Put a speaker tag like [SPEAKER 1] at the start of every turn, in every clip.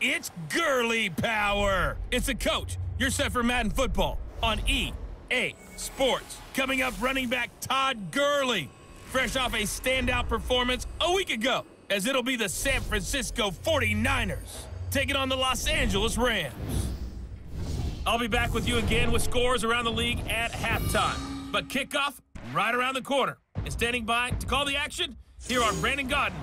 [SPEAKER 1] It's Gurley power. It's the coach. You're set for Madden football on EA Sports. Coming up, running back Todd Gurley, fresh off a standout performance a week ago, as it'll be the San Francisco 49ers taking on the Los Angeles Rams. I'll be back with you again with scores around the league at halftime. But kickoff right around the corner. And standing by to call the action, here are Brandon Gaudin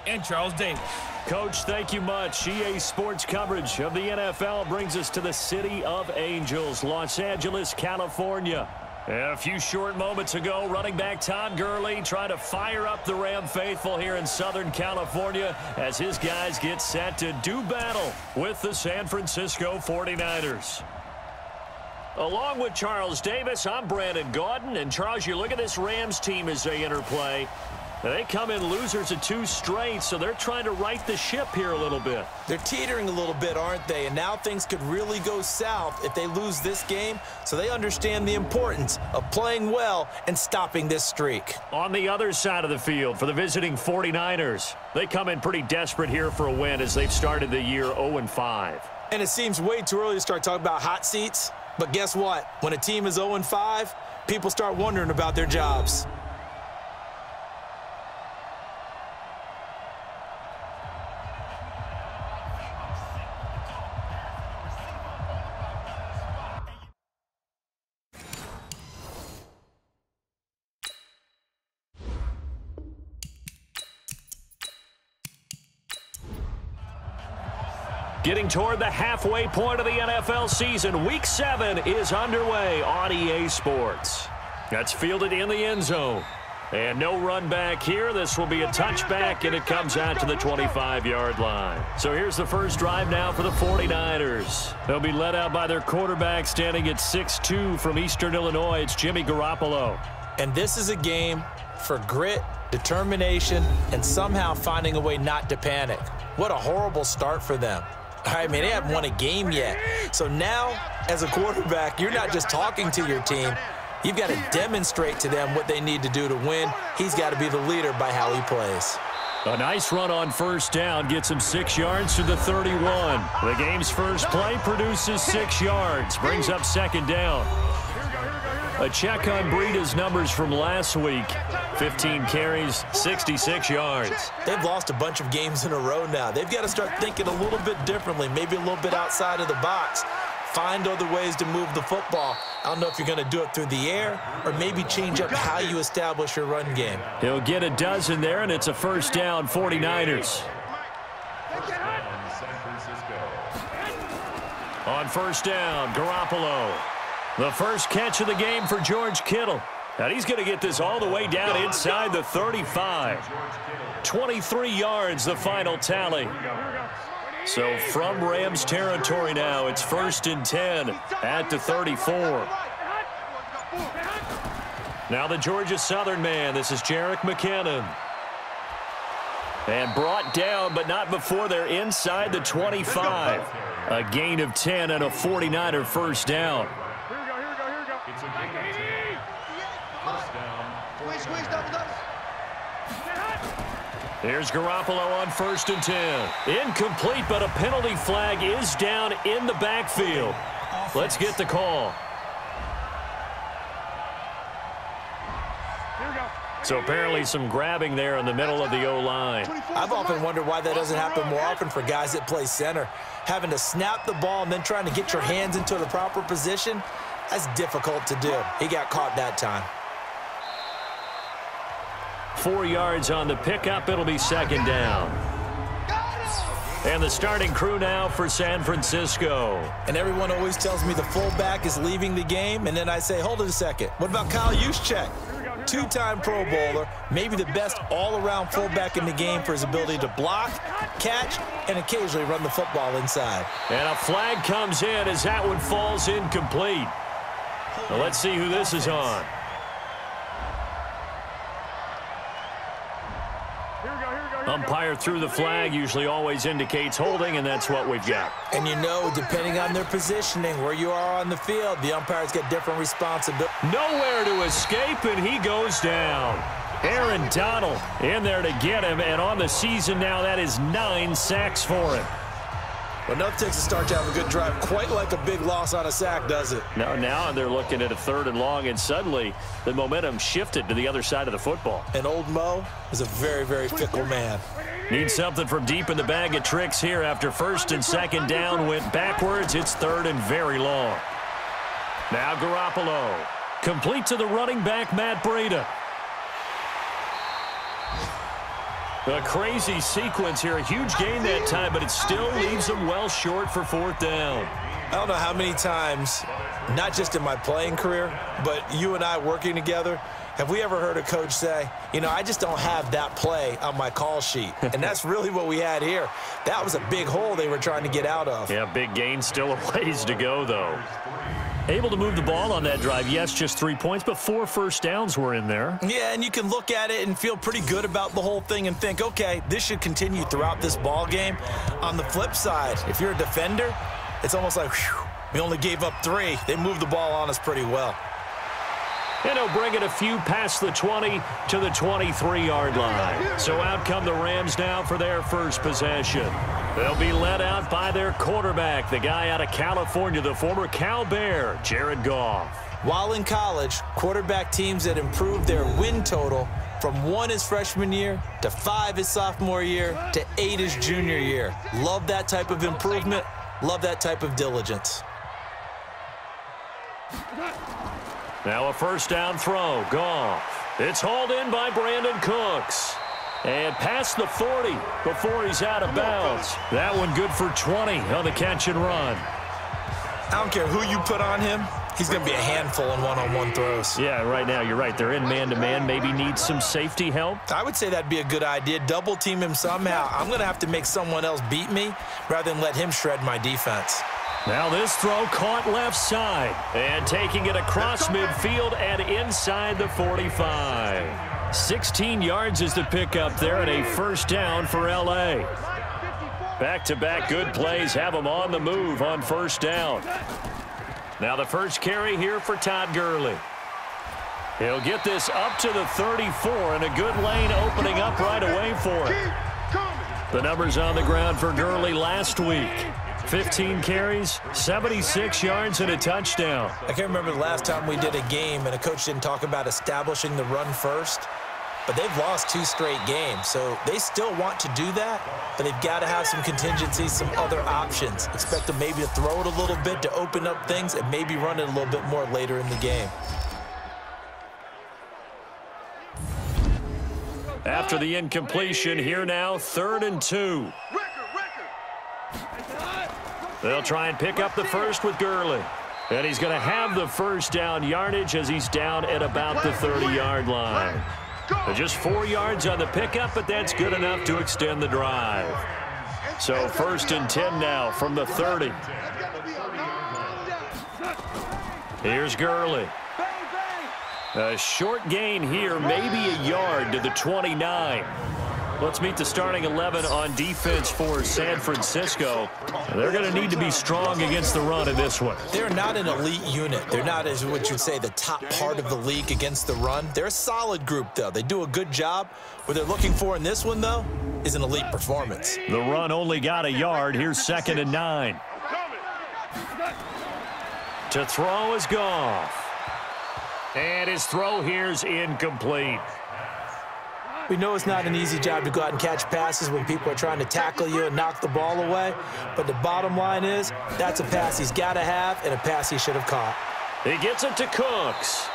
[SPEAKER 1] and Charles Davis.
[SPEAKER 2] Coach, thank you much. EA Sports coverage of the NFL brings us to the City of Angels, Los Angeles, California. A few short moments ago, running back Todd Gurley trying to fire up the Ram faithful here in Southern California as his guys get set to do battle with the San Francisco 49ers. Along with Charles Davis, I'm Brandon Gaudin. And Charles, you look at this Rams team as they interplay. They come in losers of 2 straight, so they're trying to right the ship here a little bit.
[SPEAKER 3] They're teetering a little bit, aren't they? And now things could really go south if they lose this game, so they understand the importance of playing well and stopping this streak.
[SPEAKER 2] On the other side of the field for the visiting 49ers, they come in pretty desperate here for a win as they've started the year 0-5.
[SPEAKER 3] And it seems way too early to start talking about hot seats, but guess what? When a team is 0-5, people start wondering about their jobs.
[SPEAKER 2] Getting toward the halfway point of the NFL season, Week 7 is underway on EA Sports. That's fielded in the end zone. And no run back here. This will be a touchback, and it comes out to the 25-yard line. So here's the first drive now for the 49ers. They'll be led out by their quarterback standing at 6'2" from Eastern Illinois. It's Jimmy Garoppolo.
[SPEAKER 3] And this is a game for grit, determination, and somehow finding a way not to panic. What a horrible start for them. I mean, they haven't won a game yet. So now, as a quarterback, you're not just talking to your team. You've got to demonstrate to them what they need to do to win. He's got to be the leader by how he plays.
[SPEAKER 2] A nice run on first down gets him 6 yards to the 31. The game's first play produces 6 yards, brings up second down. A check on Breida's numbers from last week. 15 carries, 66 yards.
[SPEAKER 3] They've lost a bunch of games in a row now. They've got to start thinking a little bit differently, maybe a little bit outside of the box. Find other ways to move the football. I don't know if you're going to do it through the air or maybe change up how you establish your run game.
[SPEAKER 2] He'll get a dozen there, and it's a first down, 49ers. On first down, Garoppolo. The first catch of the game for George Kittle. And he's going to get this all the way down inside the 35. 23 yards, the final tally. So from Rams territory now, it's 1st and 10 at the 34. Now the Georgia Southern man. This is Jerick McKinnon. And brought down, but not before they're inside the 25. A gain of 10 and a 49er first down. Here's Garoppolo on 1st and 10. Incomplete, but a penalty flag is down in the backfield. Let's get the call. So apparently some grabbing there in the middle of the O-line.
[SPEAKER 3] I've often wondered why that doesn't happen more often for guys that play center. Having to snap the ball and then trying to get your hands into the proper position, that's difficult to do. He got caught that time.
[SPEAKER 2] 4 yards on the pickup. It'll be second down. And the starting crew now for San Francisco.
[SPEAKER 3] And everyone always tells me the fullback is leaving the game, and then I say, hold it a second. What about Kyle Juszczyk? 2-time Pro Bowler, maybe the best all-around fullback in the game for his ability to block, catch, and occasionally run the football inside.
[SPEAKER 2] And a flag comes in as that one falls incomplete. Now let's see who this is on. Umpire threw the flag, usually always indicates holding, and that's what we've got.
[SPEAKER 3] And you know, depending on their positioning, where you are on the field, the umpires get different responsibilities.
[SPEAKER 2] Nowhere to escape, and he goes down. Aaron Donald in there to get him, and on the season now, that is 9 sacks for him.
[SPEAKER 3] Well, nothing takes a start to have a good drive, quite like a big loss on a sack, does it?
[SPEAKER 2] Now they're looking at a 3rd and long, and suddenly the momentum shifted to the other side of the football.
[SPEAKER 3] And old Mo is a very, very fickle man.
[SPEAKER 2] Need something from deep in the bag of tricks here after 1st and 2nd down went backwards. It's 3rd and very long. Now Garoppolo. Complete to the running back, Matt Breida. A crazy sequence here. A huge gain that time, but it still leaves them well short for 4th down.
[SPEAKER 3] I don't know how many times, not just in my playing career, but you and I working together, have we ever heard a coach say, you know, I just don't have that play on my call sheet. And that's really what we had here. That was a big hole they were trying to get out of.
[SPEAKER 2] Yeah, big gain. Still a ways to go, though. Able to move the ball on that drive. Yes, just 3 points, but 4 first downs were in there.
[SPEAKER 3] Yeah, and you can look at it and feel pretty good about the whole thing and think, okay, this should continue throughout this ball game. On the flip side, if you're a defender, it's almost like, whew, we only gave up 3. They moved the ball on us pretty well.
[SPEAKER 2] And he'll bring it a few past the 20 to the 23-yard line. So out come the Rams now for their first possession. They'll be led out by their quarterback, the guy out of California, the former Cal Bear, Jared Goff.
[SPEAKER 3] While in college, quarterback teams that improved their win total from 1 his freshman year to 5 his sophomore year to 8 his junior year. Love that type of improvement. Love that type of diligence.
[SPEAKER 2] Now a first down throw. Goff. It's hauled in by Brandon Cooks. And past the 40 before he's out of bounds. That one good for 20 on the catch and run.
[SPEAKER 3] I don't care who you put on him. He's going to be a handful in one-on-one throws.
[SPEAKER 2] Yeah, right now, you're right. They're in man-to-man. Maybe needs some safety help.
[SPEAKER 3] I would say that'd be a good idea. Double team him somehow. I'm going to have to make someone else beat me rather than let him shred my defense.
[SPEAKER 2] Now this throw caught left side. And taking it across midfield and inside the 45. 16 yards is the pickup there and a first down for L.A. Back-to-back good plays have them on the move on first down. Now the first carry here for Todd Gurley. He'll get this up to the 34 and a good lane opening up right away for him. The numbers on the ground for Gurley last week. 15 carries, 76 yards, and a touchdown.
[SPEAKER 3] I can't remember the last time we did a game and a coach didn't talk about establishing the run first. But they've lost 2 straight games, so they still want to do that, but they've got to have some contingencies, some other options. Expect them maybe to throw it a little bit to open up things and maybe run it a little bit more later in the game.
[SPEAKER 2] After the incompletion, here now, 3rd and 2. They'll try and pick up the first with Gurley. And he's going to have the first down yardage as he's down at about the 30-yard line. Just 4 yards on the pickup, but that's good enough to extend the drive. So 1st and 10 now from the 30. Here's Gurley. A short gain here, maybe a yard to the 29. Let's meet the starting 11 on defense for San Francisco. They're going to need to be strong against the run in this one.
[SPEAKER 3] They're not an elite unit. They're not, as what you'd say, the top part of the league against the run. They're a solid group, though. They do a good job. What they're looking for in this one, though, is an elite performance.
[SPEAKER 2] The run only got a yard. Here's 2nd and 9. To throw is Goff. And his throw here's incomplete.
[SPEAKER 3] We know it's not an easy job to go out and catch passes when people are trying to tackle you and knock the ball away. But the bottom line is that's a pass he's got to have and a pass he should have caught.
[SPEAKER 2] He gets it to Cooks.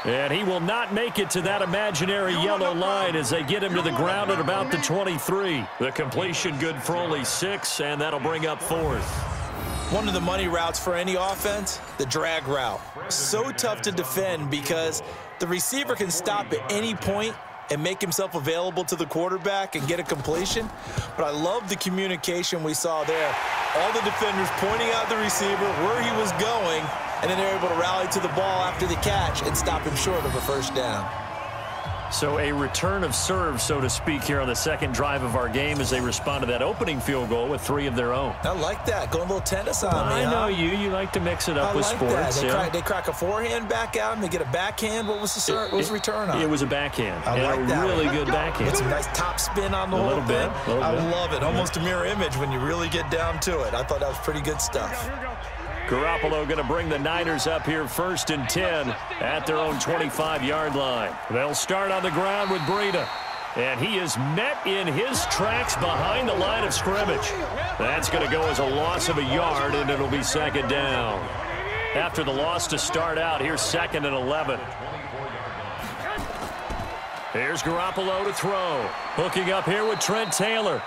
[SPEAKER 2] And he will not make it to that imaginary yellow line as they get him to the ground at about the 23. The completion good for only 6, and that'll bring up 4th.
[SPEAKER 3] One of the money routes for any offense, the drag route. So tough to defend because the receiver can stop at any point and make himself available to the quarterback and get a completion. But I love the communication we saw there. All the defenders pointing out the receiver, where he was going, and then they're able to rally to the ball after the catch and stop him short of a first down.
[SPEAKER 2] So a return of serve, so to speak, here on the second drive of our game as they respond to that opening field goal with 3 of their own.
[SPEAKER 3] I like that. Going a little tennis on me,
[SPEAKER 2] I know you. You like to mix it up with sports.
[SPEAKER 3] They crack a forehand back out and they get a backhand. What was the return on?
[SPEAKER 2] It was a backhand.
[SPEAKER 3] I like that.
[SPEAKER 2] Really good backhand.
[SPEAKER 3] Get some nice top spin on the whole thing. I love it. Almost a mirror image when you really get down to it. I thought that was pretty good stuff.
[SPEAKER 2] Garoppolo going to bring the Niners up here 1st and 10 at their own 25-yard line. They'll start on the ground with Breida. And he is met in his tracks behind the line of scrimmage. That's going to go as a loss of a yard, and it'll be 2nd down. After the loss to start out, here's 2nd and 11. Here's Garoppolo to throw. Hooking up here with Trent Taylor.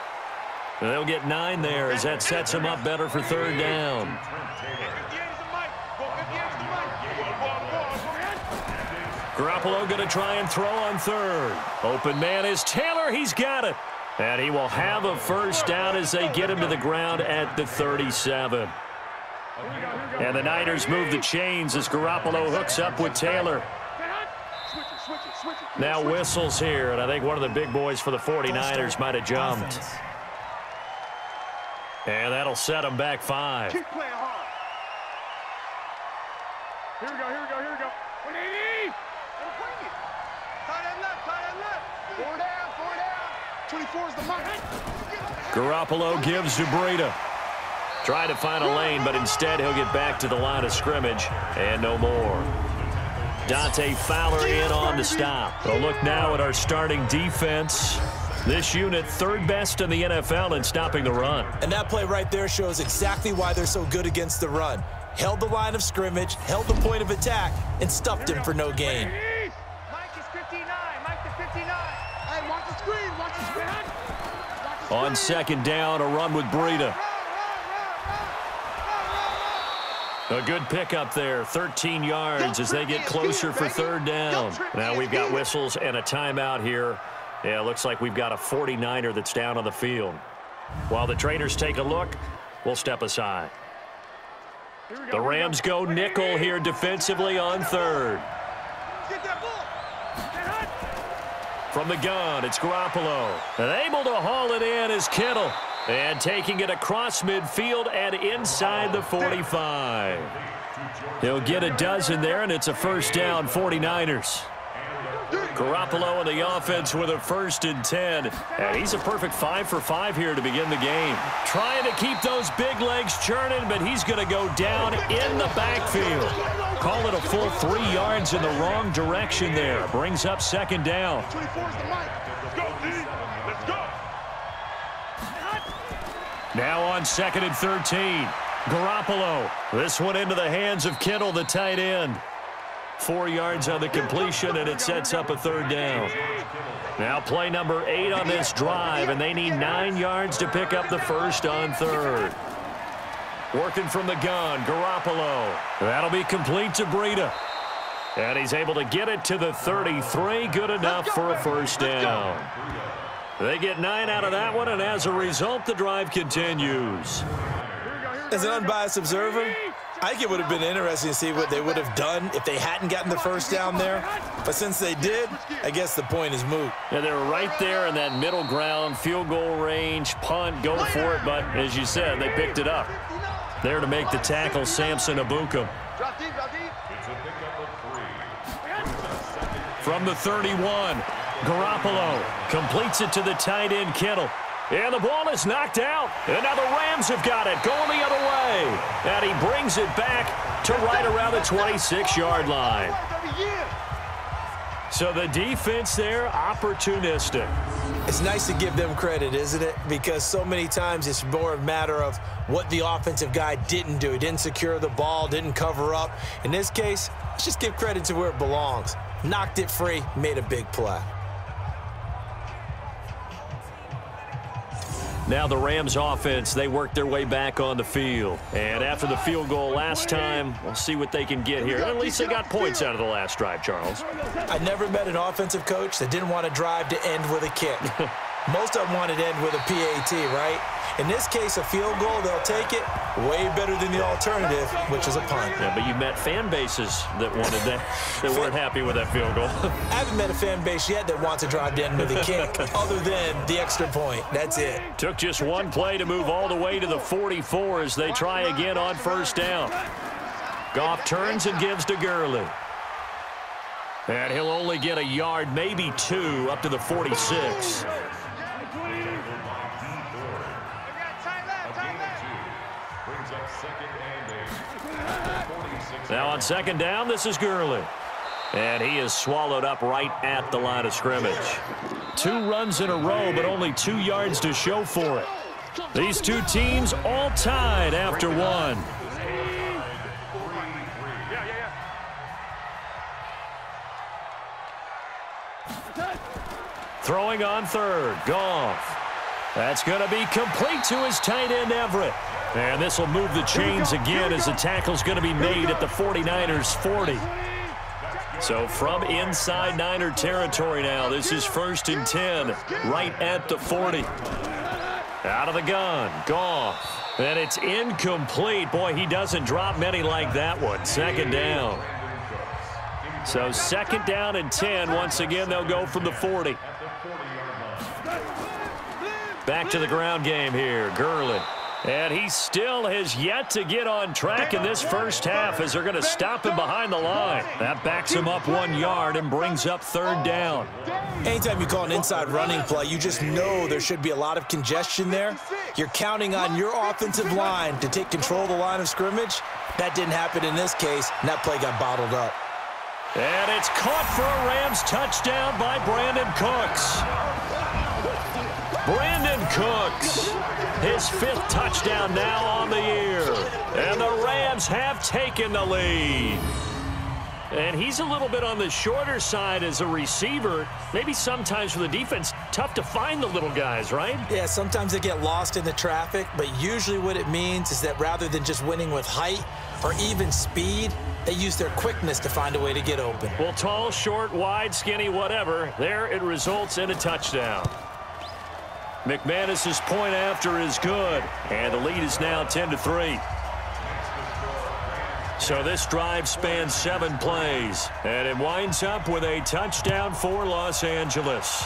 [SPEAKER 2] They'll get 9 there as that sets him up better for 3rd down. Garoppolo going to try and throw on 3rd. Open man is Taylor. He's got it. And he will have a 1st down as they get him to the ground at the 37. And the Niners move the chains as Garoppolo hooks up with Taylor. Now whistles here, and I think one of the big boys for the 49ers might have jumped. And that'll set him back 5.
[SPEAKER 4] Keep playing hard. Here we go. 180. Bring it. Tight end left. 4 down. 24 is the mark.
[SPEAKER 2] Garoppolo gives to Breida. Trying to find a lane, but instead he'll get back to the line of scrimmage and no more. Dante Fowler in on the stop. A look now at our starting defense. This unit 3rd best in the NFL in stopping the run.
[SPEAKER 3] And that play right there shows exactly why they're so good against the run. Held the line of scrimmage, held the point of attack, and stuffed him for no gain.
[SPEAKER 4] Mike is 59. Mike to 59. Hey, watch the screen.
[SPEAKER 2] On 2nd down, a run with Breida. A good pickup there, 13 yards as they get closer for 3rd down. Now we've got whistles and a timeout here. Yeah, it looks like we've got a 49er that's down on the field. While the Traders take a look, we'll step aside. The Rams go nickel here defensively on 3rd. From the gun, it's Garoppolo. And able to haul it in is Kittle. And taking it across midfield and inside the 45. He'll get a dozen there, and it's a 1st down, 49ers. Garoppolo in the offense with a 1st and 10. And he's a perfect 5 for 5 here to begin the game. Trying to keep those big legs churning, but he's going to go down in the backfield. Call it a full 3 yards in the wrong direction there. Brings up 2nd down. Now on 2nd and 13. Garoppolo. This one into the hands of Kittle, the tight end. 4 yards on the completion, and it sets up a 3rd down. Now play number 8 on this drive, and they need 9 yards to pick up the 1st on 3rd. Working from the gun, Garoppolo. That'll be complete to Breida. And he's able to get it to the 33. Good enough for a 1st down. They get 9 out of that one, and as a result, the drive continues.
[SPEAKER 3] As an unbiased observer, I think it would have been interesting to see what they would have done if they hadn't gotten the 1st down there. But since they did, I guess the point is moot.
[SPEAKER 2] Yeah, they were right there in that middle ground, field goal range, punt, go for it. But as you said, they picked it up. There to make the tackle, Samson Ebukam. From the 31, Garoppolo completes it to the tight end, Kittle. And the ball is knocked out. And now the Rams have got it, going the other way. And he brings it back to right around the 26-yard line. So the defense there, opportunistic.
[SPEAKER 3] It's nice to give them credit, isn't it? Because so many times it's more a matter of what the offensive guy didn't do. He didn't secure the ball, didn't cover up. In this case, let's just give credit to where it belongs. Knocked it free, made a big play.
[SPEAKER 2] Now the Rams offense, they work their way back on the field. And after the field goal last time, we'll see what they can get here. At least they got points out of the last drive, Charles.
[SPEAKER 3] I never met an offensive coach that didn't want to drive to end with a kick. Most of them want it to end with a PAT, right? In this case, a field goal, they'll take it. Way better than the alternative, which is a punt.
[SPEAKER 2] Yeah, but you met fan bases that wanted that, that weren't happy with that field goal.
[SPEAKER 3] I haven't met a fan base yet that wants to drive to end with a kick, other than the extra point. That's it.
[SPEAKER 2] Took just one play to move all the way to the 44 as they try again on first down. Goff turns and gives to Gurley. And he'll only get a yard, maybe 2, up to the 46. Now on second down, this is Gurley. And he is swallowed up right at the line of scrimmage. 2 runs in a row, but only 2 yards to show for it. These two teams all tied after 1. Throwing on third, Goff. That's going to be complete to his tight end, Everett. And this will move the chains again as the tackle's going to be made at the 49ers 40. So from inside Niner territory now, this is 1st and 10, right at the 40. Out of the gun, Goff. And it's incomplete. Boy, he doesn't drop many like that one. Second down. So second down and 10. Once again, they'll go from the 40. Back to the ground game here, Gurley. And he still has yet to get on track in this first half as they're going to stop him behind the line. That backs him up 1 yard and brings up third down.
[SPEAKER 3] Anytime you call an inside running play, you just know there should be a lot of congestion there. You're counting on your offensive line to take control of the line of scrimmage. That didn't happen in this case, and that play got bottled up.
[SPEAKER 2] And it's caught for a Rams touchdown by Brandon Cooks. Brandon Cooks, his 5th touchdown now on the year. And the Rams have taken the lead. And he's a little bit on the shorter side as a receiver. Maybe sometimes for the defense, tough to find the little guys, right?
[SPEAKER 3] Yeah, sometimes they get lost in the traffic, but usually what it means is that rather than just winning with height or even speed, they use their quickness to find a way to get open.
[SPEAKER 2] Well, tall, short, wide, skinny, whatever, there it results in a touchdown. McManus's point after is good, and the lead is now 10-3. So this drive spans 7 plays, and it winds up with a touchdown for Los Angeles.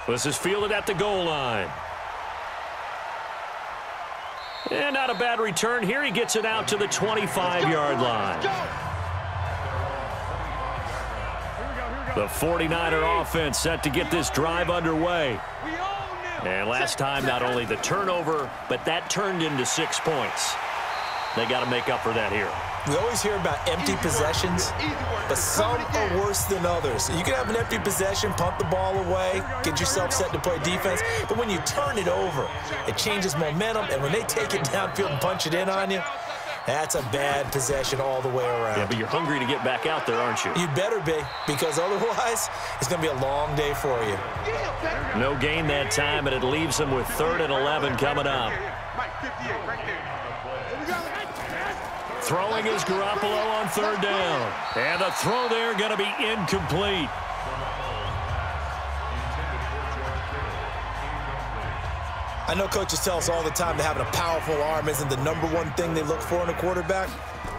[SPEAKER 2] This is fielded at the goal line. And not a bad return here. He gets it out to the 25-yard line. The 49er offense set to get this drive underway. And last time, not only the turnover, but that turned into 6 points. They got to make up for that here.
[SPEAKER 3] We always hear about empty possessions, but some are worse than others. You can have an empty possession, pump the ball away, get yourself set to play defense, but when you turn it over, it changes momentum, and when they take it downfield and punch it in on you, that's a bad possession all the way around.
[SPEAKER 2] Yeah, but you're hungry to get back out there, aren't you?
[SPEAKER 3] You better be, because otherwise it's going to be a long day for you.
[SPEAKER 2] No gain that time, and it leaves them with 3rd and 11 coming up. Throwing is Garoppolo on 3rd down. And the throw there going to be incomplete.
[SPEAKER 3] I know coaches tell us all the time that having a powerful arm isn't the #1 thing they look for in a quarterback.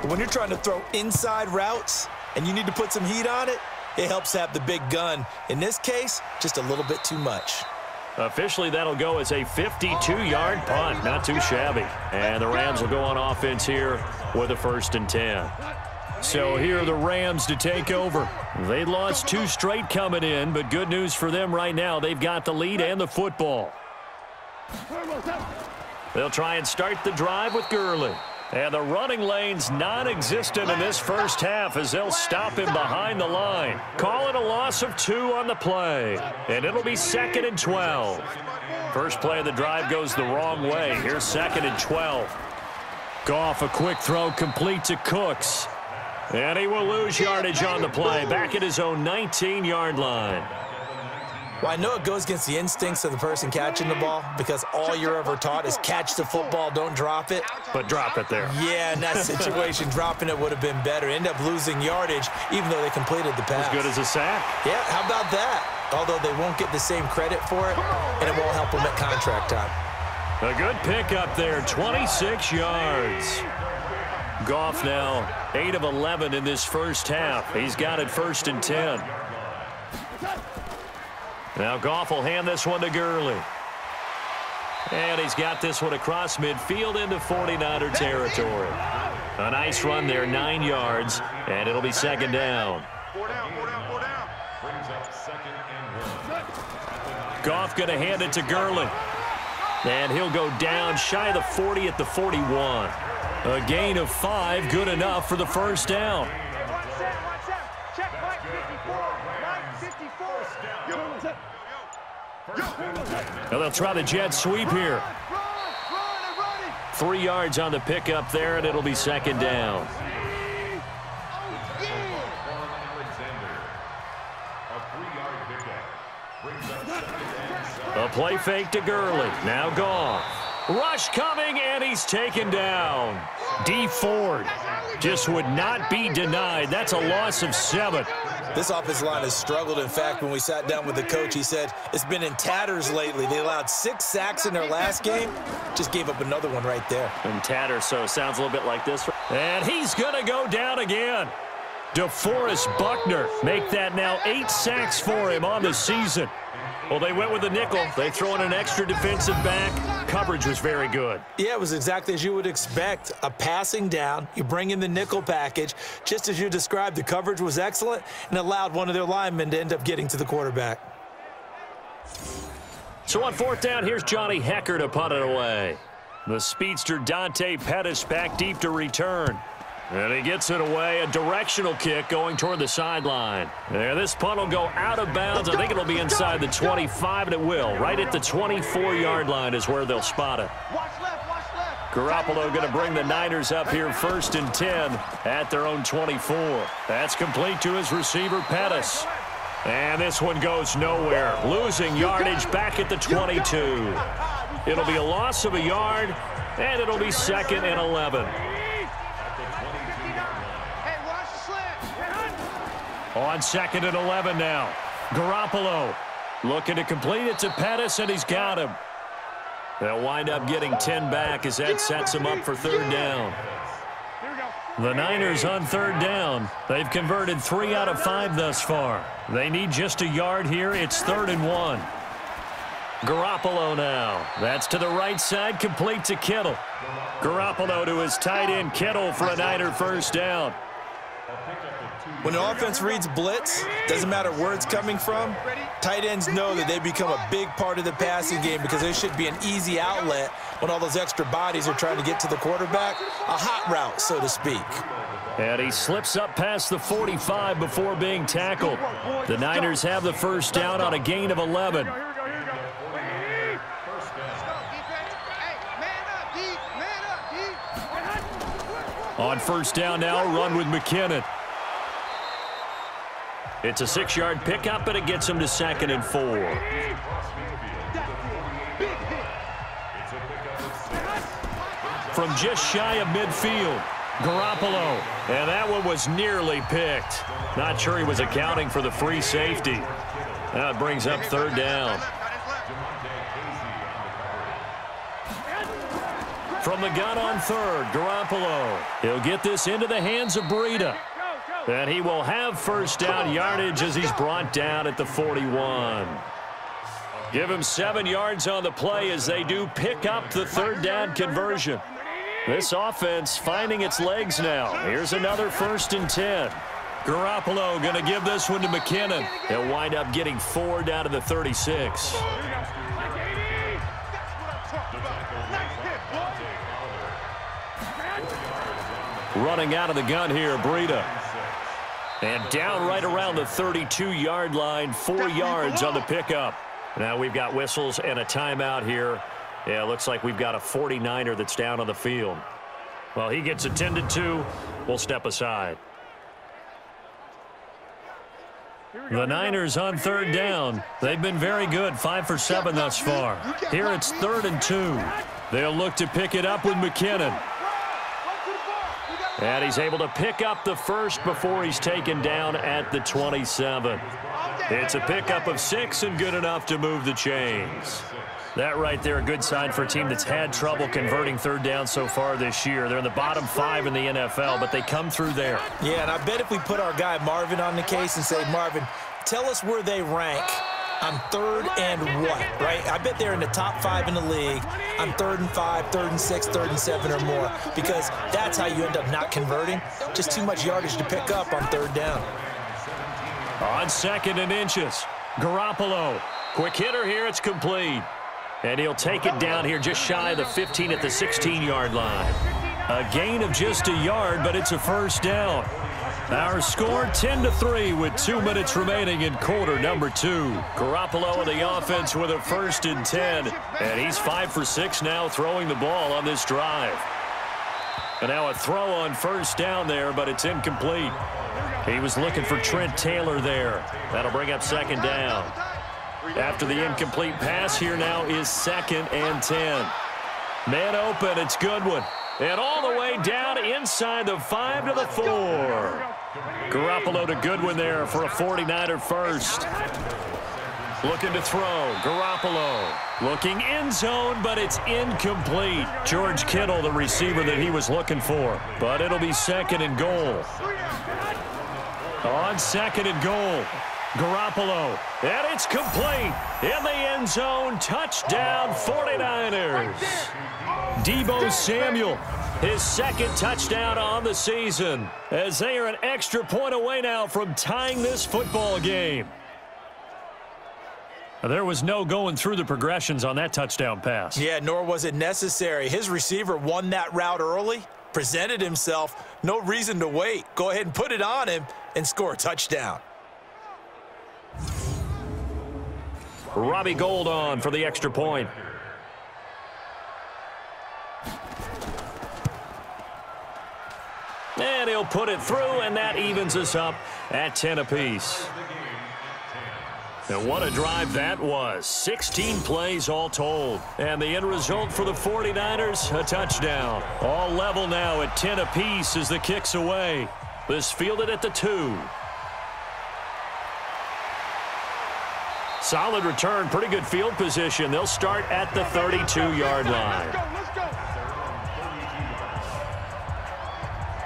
[SPEAKER 3] But when you're trying to throw inside routes and you need to put some heat on it, it helps have the big gun. In this case, just a little bit too much.
[SPEAKER 2] Officially, that'll go as a 52-yard punt. Not too shabby. And the Rams will go on offense here with a 1st and 10. So here are the Rams to take over. They lost 2 straight coming in, but good news for them right now. They've got the lead and the football. They'll try and start the drive with Gurley. And the running lane's non-existent in this first half as they'll stop him behind the line. Call it a loss of 2 on the play. And it'll be 2nd and 12. First play of the drive goes the wrong way. Here's 2nd and 12. Goff, a quick throw complete to Cooks. And he will lose yardage on the play. Back at his own 19-yard line.
[SPEAKER 3] Well, I know it goes against the instincts of the person catching the ball because all you're ever taught is catch the football, don't drop it.
[SPEAKER 2] But drop it there.
[SPEAKER 3] Yeah, in that situation, dropping it would have been better. End up losing yardage even though they completed the pass.
[SPEAKER 2] As good as a sack.
[SPEAKER 3] Yeah, how about that? although they won't get the same credit for it, and it won't help them at contract time.
[SPEAKER 2] A good pickup there, 26 yards. Goff now 8 of 11 in this first half. He's got it 1st and 10. Now Goff will hand this one to Gurley. And he's got this one across midfield into 49er territory. A nice run there, 9 yards, and it'll be 2nd down.
[SPEAKER 4] 4 down, 4 down, 4 down.
[SPEAKER 5] Brings up 2nd and 1.
[SPEAKER 2] Goff going to hand it to Gurley. And he'll go down shy of the 40 at the 41. A gain of 5, good enough for the 1st down.
[SPEAKER 4] Watch out. Check Mike 54.
[SPEAKER 2] Now they'll try the jet sweep here. 3 yards on the pickup there, and it'll be 2nd down. A play fake to Gurley. Now Goff. Rush coming, and he's taken down. D Ford just would not be denied. That's a loss of 7.
[SPEAKER 3] This offensive line has struggled. In fact, when we sat down with the coach, he said it's been in tatters lately. They allowed 6 sacks in their last game. Just gave up another one right there.
[SPEAKER 2] And tatters, so sounds a little bit like this. And he's going to go down again. DeForest Buckner make that now 8 sacks for him on the season. Well, they went with the nickel. They throw in an extra defensive back. Coverage was very good.
[SPEAKER 3] Yeah, it was exactly as you would expect. A passing down. You bring in the nickel package. Just as you described, the coverage was excellent and allowed one of their linemen to end up getting to the quarterback.
[SPEAKER 2] So on 4th down, here's Johnny Hekker to punt it away. The speedster Dante Pettis back deep to return. And he gets it away, a directional kick going toward the sideline. There, this punt will go out of bounds. I think it'll be inside the 25, and it will. Right at the 24-yard line is where they'll spot it.
[SPEAKER 4] Watch left.
[SPEAKER 2] Garoppolo going to bring the Niners up here 1st and 10 at their own 24. That's complete to his receiver, Pettis. And this one goes nowhere. Losing yardage back at the 22. It'll be a loss of a yard, and it'll be 2nd and 11. On 2nd and 11 now. Garoppolo looking to complete it to Pettis, and he's got him. They'll wind up getting 10 back as that sets him up for 3rd down. The Niners on 3rd down. They've converted 3 out of 5 thus far. They need just a yard here. It's 3rd and 1. Garoppolo now. That's to the right side, complete to Kittle. Garoppolo to his tight end, Kittle, for a Niner 1st down.
[SPEAKER 3] When the offense reads blitz, doesn't matter where it's coming from, tight ends know that they become a big part of the passing game because there should be an easy outlet when all those extra bodies are trying to get to the quarterback. A hot route, so to speak.
[SPEAKER 2] And he slips up past the 45 before being tackled. The Niners have the 1st down on a gain of 11. On 1st down now, run with McKinnon. It's a 6-yard pickup, and it gets him to 2nd and 4. From just shy of midfield, Garoppolo. And that one was nearly picked. Not sure he was accounting for the free safety. That brings up 3rd down. From the gun on 3rd, Garoppolo. He'll get this into the hands of Breida. And he will have 1st down yardage as he's brought down at the 41. Give him 7 yards on the play as they do pick up the 3rd down conversion. This offense finding its legs now. Here's another 1st and 10. Garoppolo going to give this one to McKinnon. He'll wind up getting 4 down to the 36. Running out of the gun here, Breida. And down right around the 32-yard line, 4 yards on the pickup. Now we've got whistles and a timeout here. Yeah, it looks like we've got a 49er that's down on the field. Well, he gets attended to. We'll step aside. The Niners on 3rd down. They've been very good, 5 for 7 thus far. Here it's 3rd and 2. They'll look to pick it up with McKinnon. And he's able to pick up the first before he's taken down at the 27. It's a pickup of 6 and good enough to move the chains. That right there, a good sign for a team that's had trouble converting third down so far this year. They're in the bottom 5 in the NFL, but they come through there.
[SPEAKER 3] Yeah, and I bet if we put our guy Marvin on the case and say, Marvin, tell us where they rank on 3rd and what, right? I bet they're in the top 5 in the league on 3rd and 5, 3rd and 6, 3rd and 7 or more, because that's how you end up not converting. Just too much yardage to pick up on 3rd down.
[SPEAKER 2] On 2nd and inches, Garoppolo. Quick hitter here, it's complete. And he'll take it down here just shy of the 15 at the 16-yard line. A gain of just a yard, but it's a first down. Our score 10-3 with 2 minutes remaining in quarter number 2. Garoppolo and the offense with a 1st and 10. And he's 5 for 6 now throwing the ball on this drive. And now a throw on first down there, but it's incomplete. He was looking for Trent Taylor there. That'll bring up 2nd down. After the incomplete pass, here now is 2nd and 10. Man open, it's Goodwin. And all the way down inside the 5 to the 4. Garoppolo to Goodwin there for a 49er first. Looking to throw, Garoppolo. Looking end zone, but it's incomplete. George Kittle, the receiver that he was looking for. But it'll be 2nd and goal. On 2nd and goal. Garoppolo, and it's complete in the end zone. Touchdown, 49ers. Deebo Samuel, his 2nd touchdown on the season, as they are an extra point away now from tying this football game. There was no going through the progressions on that touchdown pass.
[SPEAKER 3] Yeah, nor was it necessary. His receiver won that route early, presented himself, no reason to wait. Go ahead and put it on him and score a touchdown.
[SPEAKER 2] Robbie Gould on for the extra point. And he'll put it through, and that evens us up at 10 apiece. And what a drive that was. 16 plays all told. And the end result for the 49ers, a touchdown. All level now at 10 apiece as the kick's away. This fielded at the 2. Solid return, pretty good field position. They'll start at the 32-yard line.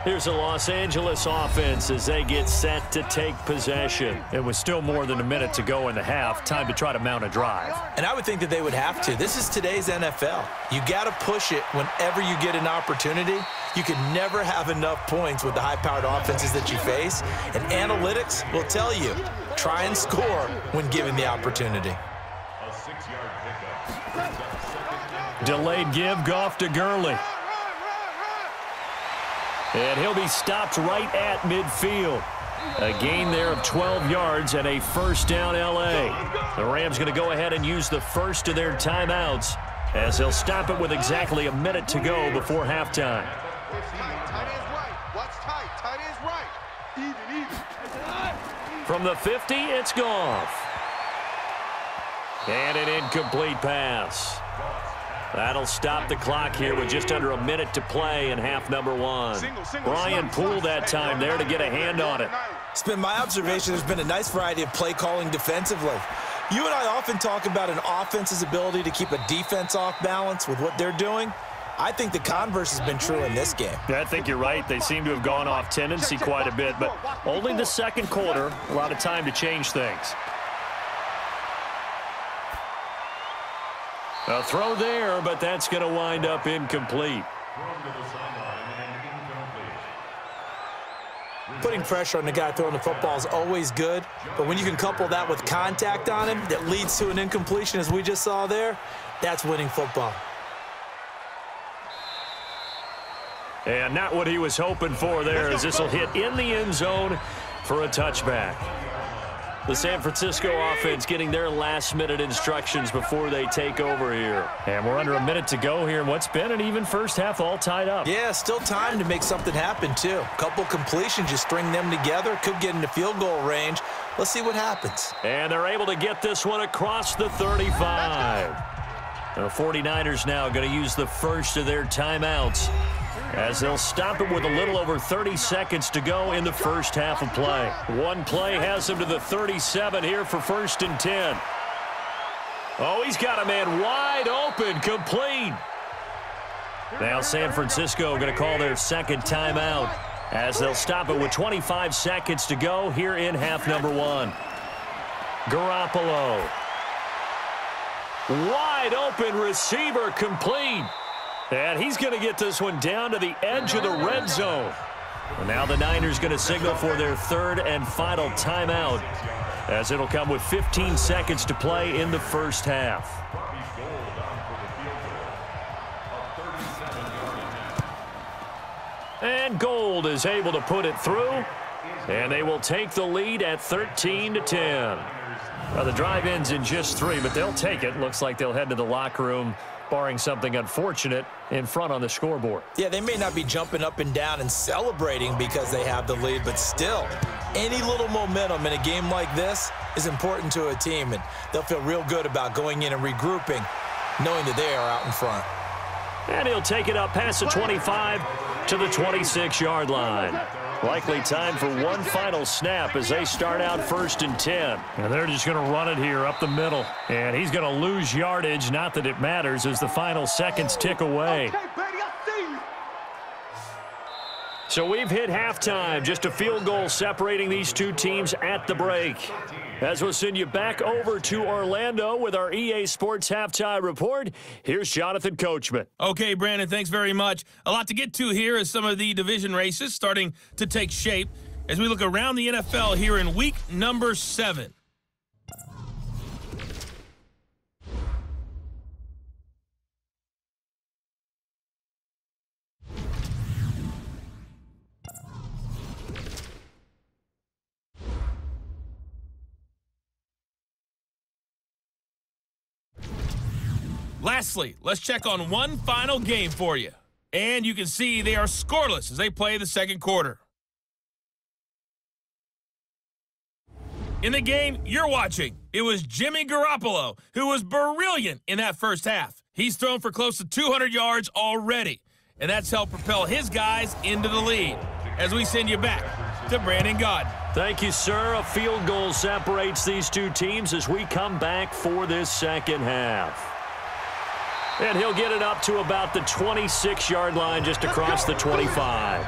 [SPEAKER 2] Here's the Los Angeles offense as they get set to take possession. It was still more than a minute to go in the half. Time to try to mount a drive.
[SPEAKER 3] And I would think that they would have to. This is today's NFL. You got to push it whenever you get an opportunity. You can never have enough points with the high-powered offenses that you face. And analytics will tell you, try and score when given the opportunity.
[SPEAKER 5] A 6-yard pickup.
[SPEAKER 2] Delayed give, Goff to Gurley. And he'll be stopped right at midfield. A gain there of 12 yards and a first down L.A. The Rams going to go ahead and use the first of their timeouts as they'll stop it with exactly a minute to go before halftime.
[SPEAKER 4] Tight end's right. Watch tight. Tight end's right. Even.
[SPEAKER 2] From the 50, it's Goff. And an incomplete pass. That'll stop the clock here with just under a minute to play in half number 1. Brian Poole that time there to get a hand on it.
[SPEAKER 3] It's been my observation there's been a nice variety of play calling defensively. You and I often talk about an offense's ability to keep a defense off balance with what they're doing. I think the converse has been true in this game.
[SPEAKER 2] I think you're right. They seem to have gone off tendency quite a bit, but only the second quarter, a lot of time to change things. A throw there, but that's going to wind up incomplete.
[SPEAKER 3] Putting pressure on the guy throwing the football is always good, but when you can couple that with contact on him that leads to an incompletion, as we just saw there, that's winning football.
[SPEAKER 2] And not what he was hoping for there, as this will hit in the end zone for a touchback. The San Francisco offense getting their last-minute instructions before they take over here. And we're under a minute to go here in what's been an even first half, all tied up.
[SPEAKER 3] Yeah, still time to make something happen, too. A couple completions, you string them together, could get into field goal range. Let's see what happens.
[SPEAKER 2] And they're able to get this one across the 35. The 49ers now going to use the first of their timeouts as they'll stop it with a little over 30 seconds to go in the first half of play. One play has him to the 37 here for 1st and 10. Oh, he's got a man wide open, complete. Now San Francisco going to call their second timeout as they'll stop it with 25 seconds to go here in half number 1. Garoppolo. Wide open receiver, complete. And he's going to get this one down to the edge of the red zone. And now the Niners going to signal for their third and final timeout, as it'll come with 15 seconds to play in the first half. And Gold is able to put it through, and they will take the lead at 13-10. Well, the drive ends in just 3, but they'll take it. Looks like they'll head to the locker room, barring something unfortunate, in front on the scoreboard.
[SPEAKER 3] Yeah, they may not be jumping up and down and celebrating because they have the lead, but still, any little momentum in a game like this is important to a team, and they'll feel real good about going in and regrouping, knowing that they are out in front.
[SPEAKER 2] And he'll take it up past the 25 to the 26-yard line. Likely time for one final snap as they start out 1st and 10. And they're just going to run it here up the middle. And he's going to lose yardage, not that it matters, as the final seconds tick away. So we've hit halftime, just a field goal separating these two teams at the break. As we'll send you back over to Orlando with our EA Sports Halftime Report, here's Jonathan Coachman.
[SPEAKER 1] Okay, Brandon, thanks very much. A lot to get to here as some of the division races starting to take shape as we look around the NFL here in week number 7. Lastly, let's check on one final game for you. And you can see they are scoreless as they play the second quarter. In the game you're watching, it was Jimmy Garoppolo who was brilliant in that first half. He's thrown for close to 200 yards already, and that's helped propel his guys into the lead. As we send you back to Brandon Gaudin.
[SPEAKER 2] Thank you, sir. A field goal separates these two teams as we come back for this second half. And he'll get it up to about the 26-yard line, just across the 25.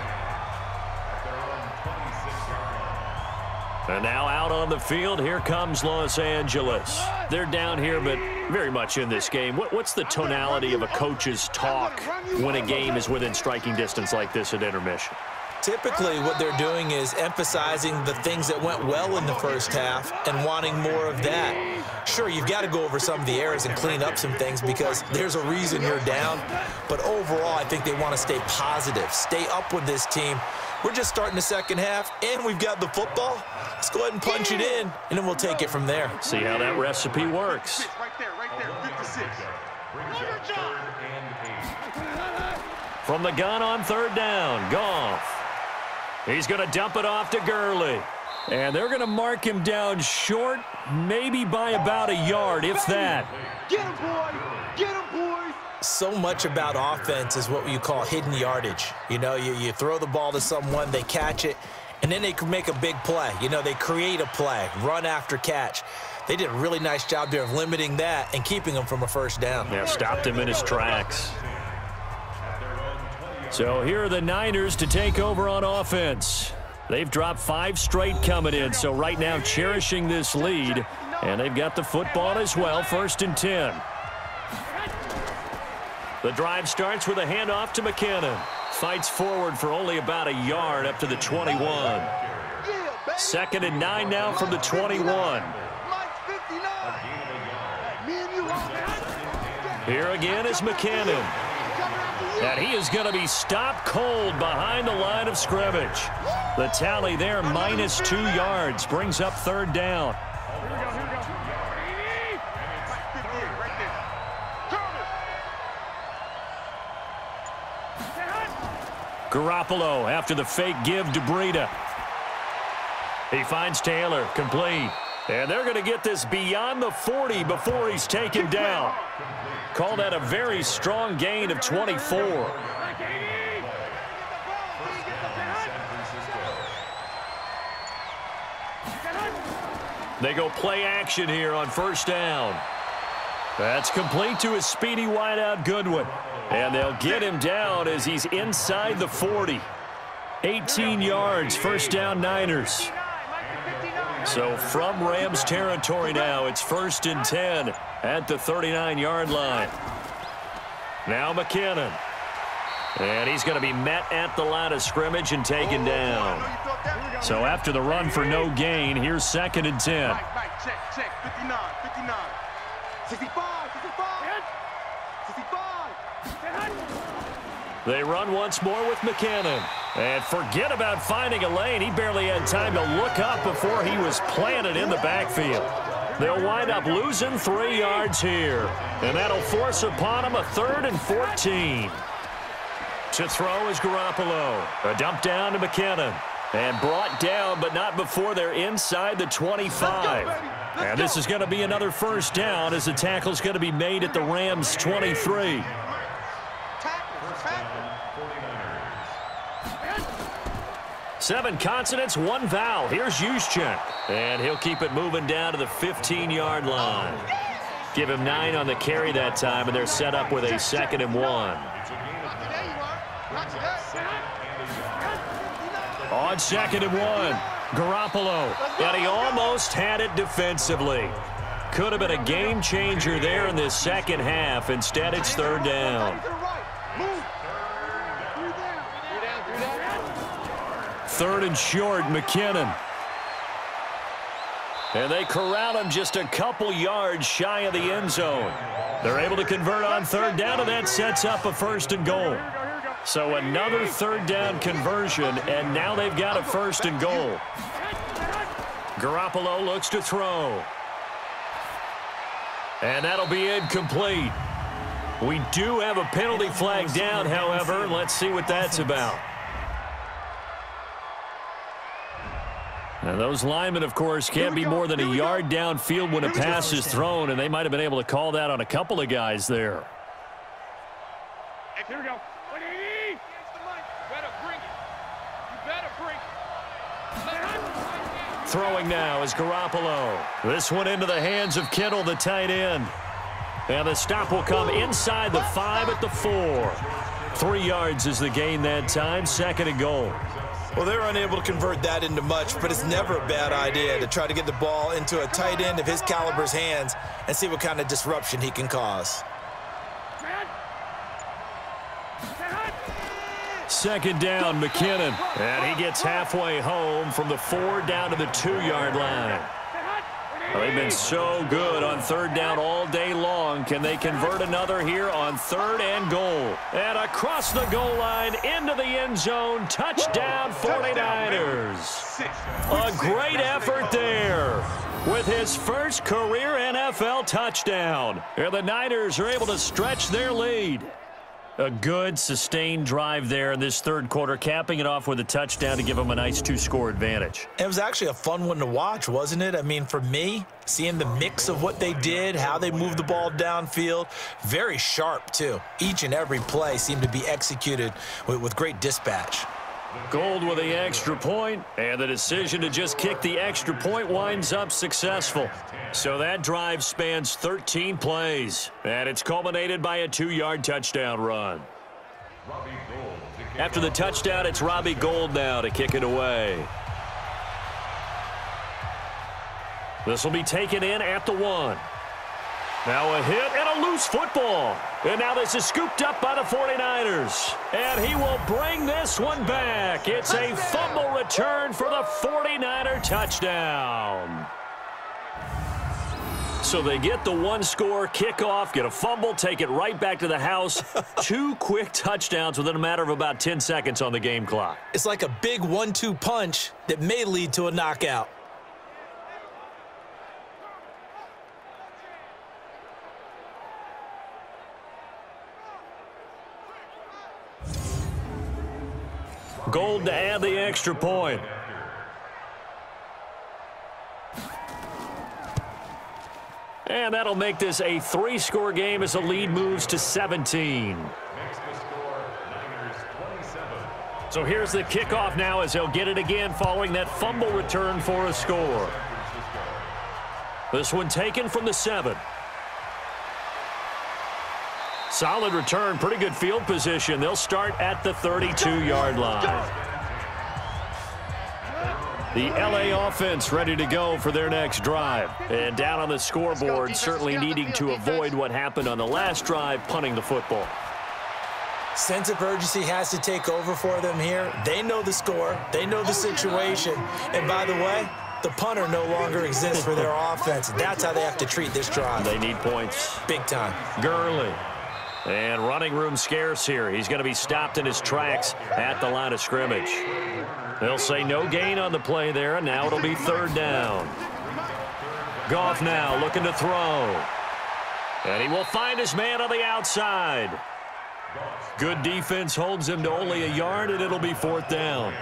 [SPEAKER 2] And now out on the field, here comes Los Angeles. They're down here, but very much in this game. What's the tonality of a coach's talk when a game is within striking distance like this at intermission?
[SPEAKER 3] Typically, what they're doing is emphasizing the things that went well in the first half and wanting more of that. Sure, you've got to go over some of the errors and clean up some things because there's a reason you're down. But overall, I think they want to stay positive, stay up with this team. We're just starting the second half, and we've got the football. Let's go ahead and punch it in, and then we'll take it from there.
[SPEAKER 2] See how that recipe works.
[SPEAKER 4] Right there, 56.
[SPEAKER 2] From the gun on third down, Goff. He's going to dump it off to Gurley. And they're going to mark him down short, maybe by about a yard, if that.
[SPEAKER 4] Get him, boy! Get him, boys!
[SPEAKER 3] So much about offense is what you call hidden yardage. You know, you throw the ball to someone, they catch it, and then they can make a big play. You know, they create a play, run after catch. They did a really nice job there of limiting that and keeping him from a first down.
[SPEAKER 2] Yeah, stopped him in his tracks. So here are the Niners to take over on offense. They've dropped 5 straight coming in, so right now cherishing this lead. And they've got the football as well, 1st and 10. The drive starts with a handoff to McKinnon. Fights forward for only about a yard up to the 21. 2nd and 9 now from the 21. Here again is McKinnon. And he is going to be stopped cold behind the line of scrimmage. The tally there, -2 yards, brings up 3rd down. Garoppolo after the fake give to Breida. He finds Taylor, complete. And they're going to get this beyond the 40 before he's taken down. Call that a very strong gain of 24. They go play action here on first down. That's complete to his speedy wideout Goodwin. And they'll get him down as he's inside the 40. 18 yards, first down Niners. So from Rams territory now, it's 1st and 10 at the 39-yard line. Now McKinnon. And he's going to be met at the line of scrimmage and taken down. So after the run for no gain, here's 2nd and 10.
[SPEAKER 4] Mike, check. 59, 59. 65, 65.
[SPEAKER 2] They run once more with McKinnon. And forget about finding a lane. He barely had time to look up before he was planted in the backfield. They'll wind up losing 3 yards here. And that'll force upon him a 3rd and 14. To throw is Garoppolo. A dump down to McKinnon. And brought down, but not before they're inside the 25. And this is going to be another first down as the tackle's going to be made at the Rams' 23. Seven consonants, one vowel. Here's Juszczyk. And he'll keep it moving down to the 15-yard line. Give him 9 on the carry that time, and they're set up with a 2nd and 1. On 2nd and 1, Garoppolo. And he almost had it defensively. Could have been a game changer there in this second half. Instead, it's 3rd down. 3rd and short, McKinnon. And they corral him just a couple yards shy of the end zone. They're able to convert on 3rd down, and that sets up a 1st and goal. So another 3rd down conversion, and now they've got a 1st and goal. Garoppolo looks to throw. And that'll be incomplete. We do have a penalty flag down, however. Let's see what that's about. And those linemen, of course, can't be more than a yard downfield when a pass is thrown, and they might have been able to call that on a couple of guys there.
[SPEAKER 4] Here we go.
[SPEAKER 2] Throwing now is Garoppolo. This one into the hands of Kittle, the tight end. And the stop will come inside the 5 at the 4. 3 yards is the gain that time, 2nd and goal.
[SPEAKER 3] Well, they were unable to convert that into much, but it's never a bad idea to try to get the ball into a tight end of his caliber's hands and see what kind of disruption he can cause.
[SPEAKER 2] 2nd down, McKinnon. And he gets halfway home from the 4 down to the 2-yard line. Well, they've been so good on 3rd down all day long. Can they convert another here on 3rd and goal? And across the goal line into the end zone. Touchdown 49ers. A great effort there with his first career NFL touchdown. And the Niners are able to stretch their lead. A good, sustained drive there in this 3rd quarter, capping it off with a touchdown to give them a nice 2-score advantage.
[SPEAKER 3] It was actually a fun one to watch, wasn't it? I mean, for me, seeing the mix of what they did, how they moved the ball downfield, very sharp, too. Each and every play seemed to be executed with great dispatch.
[SPEAKER 2] Gould with the extra point, and the decision to just kick the extra point winds up successful. So that drive spans 13 plays, and it's culminated by a 2-yard touchdown run. After the touchdown, it's Robbie Gould now to kick it away. This will be taken in at the 1. Now a hit and a loose football. And now this is scooped up by the 49ers. And he will bring this one back. It's a fumble return for the 49er touchdown. So they get the 1-score kickoff, get a fumble, take it right back to the house. 2 quick touchdowns within a matter of about 10 seconds on the game clock.
[SPEAKER 3] It's like a big 1-2 punch that may lead to a knockout.
[SPEAKER 2] Gould to add the extra point. And that'll make this a 3-score game as the lead moves to 17. So here's the kickoff now as they'll get it again following that fumble return for a score. This one taken from the 7. Solid return, pretty good field position. They'll start at the 32-yard line. The LA offense ready to go for their next drive. And down on the scoreboard, certainly needing to avoid what happened on the last drive, punting the football.
[SPEAKER 3] Sense of urgency has to take over for them here. They know the score. They know the situation. And by the way, the punter no longer exists for their offense. That's how they have to treat this drive.
[SPEAKER 2] They need points.
[SPEAKER 3] Big time.
[SPEAKER 2] Gurley. And running room scarce here. He's going to be stopped in his tracks at the line of scrimmage. They'll say no gain on the play there, and now it'll be 3rd down. Goff now looking to throw. And he will find his man on the outside. Good defense holds him to only a yard, and it'll be 4th down.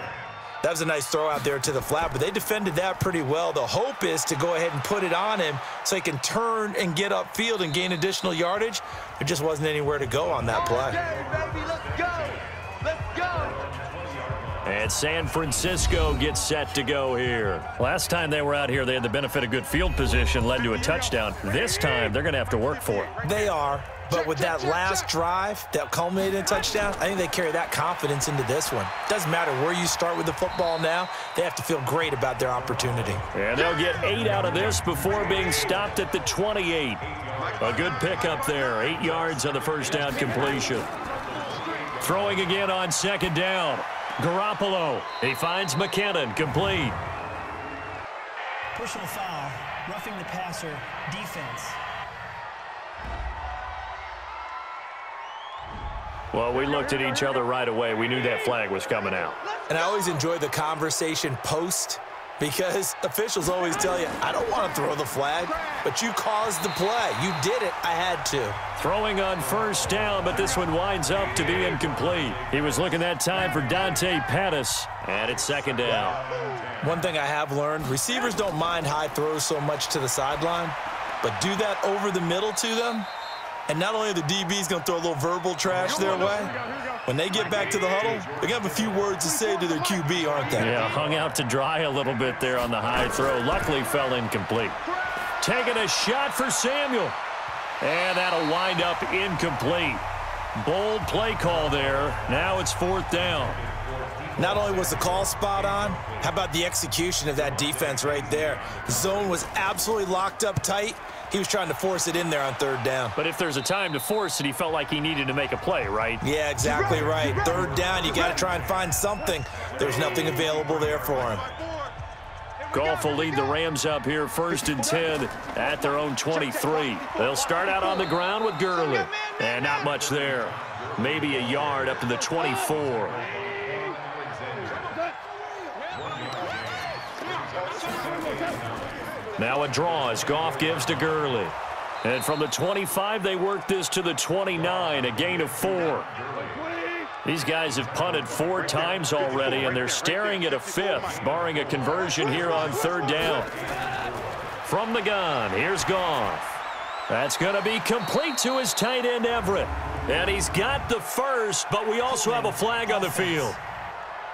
[SPEAKER 3] That was a nice throw out there to the flat, but they defended that pretty well. The hope is to go ahead and put it on him so he can turn and get upfield and gain additional yardage. There just wasn't anywhere to go on that play.
[SPEAKER 4] Okay, baby, let's go. Let's go.
[SPEAKER 2] And San Francisco gets set to go here. Last time they were out here, they had the benefit of good field position, led to a touchdown. This time, they're going to have to work for it.
[SPEAKER 3] They are, but with that last drive that culminated in a touchdown, I think they carry that confidence into this one. Doesn't matter where you start with the football now, they have to feel great about their opportunity.
[SPEAKER 2] And they'll get 8 out of this before being stopped at the 28. A good pickup there, 8 yards on the first down completion. Throwing again on 2nd down. Garoppolo, he finds McKinnon, complete.
[SPEAKER 6] Personal foul, roughing the passer, defense.
[SPEAKER 2] Well, we looked at each other right away. We knew that flag was coming out.
[SPEAKER 3] And I always enjoy the conversation post because officials always tell you, I don't want to throw the flag, but you caused the play. You did it. I had to.
[SPEAKER 2] Throwing on 1st down, but this one winds up to be incomplete. He was looking that time for Dante Pettis, and it's 2nd down.
[SPEAKER 3] One thing I have learned, receivers don't mind high throws so much to the sideline, but do that over the middle to them, and not only are the DBs going to throw a little verbal trash their way, when they get back to the huddle, they're going to have a few words to say to their QB, aren't they?
[SPEAKER 2] Yeah, hung out to dry a little bit there on the high throw. Luckily fell incomplete. Taking a shot for Samuel. And that'll wind up incomplete. Bold play call there. Now it's 4th down.
[SPEAKER 3] Not only was the call spot on, how about the execution of that defense right there? The zone was absolutely locked up tight. He was trying to force it in there on 3rd down.
[SPEAKER 2] But if there's a time to force it, he felt like he needed to make a play, right?
[SPEAKER 3] Yeah, exactly right. 3rd down, you got to try and find something. There's nothing available there for him.
[SPEAKER 2] Goff will lead the Rams up here 1st and 10 at their own 23. They'll start out on the ground with Gurley. And not much there. Maybe a yard up to the 24. Now a draw as Goff gives to Gurley. And from the 25, they work this to the 29, a gain of 4. These guys have punted 4 times already, and they're staring at a 5th, barring a conversion here on 3rd down. From the gun, here's Goff. That's going to be complete to his tight end, Everett. And he's got the first, but we also have a flag on the field.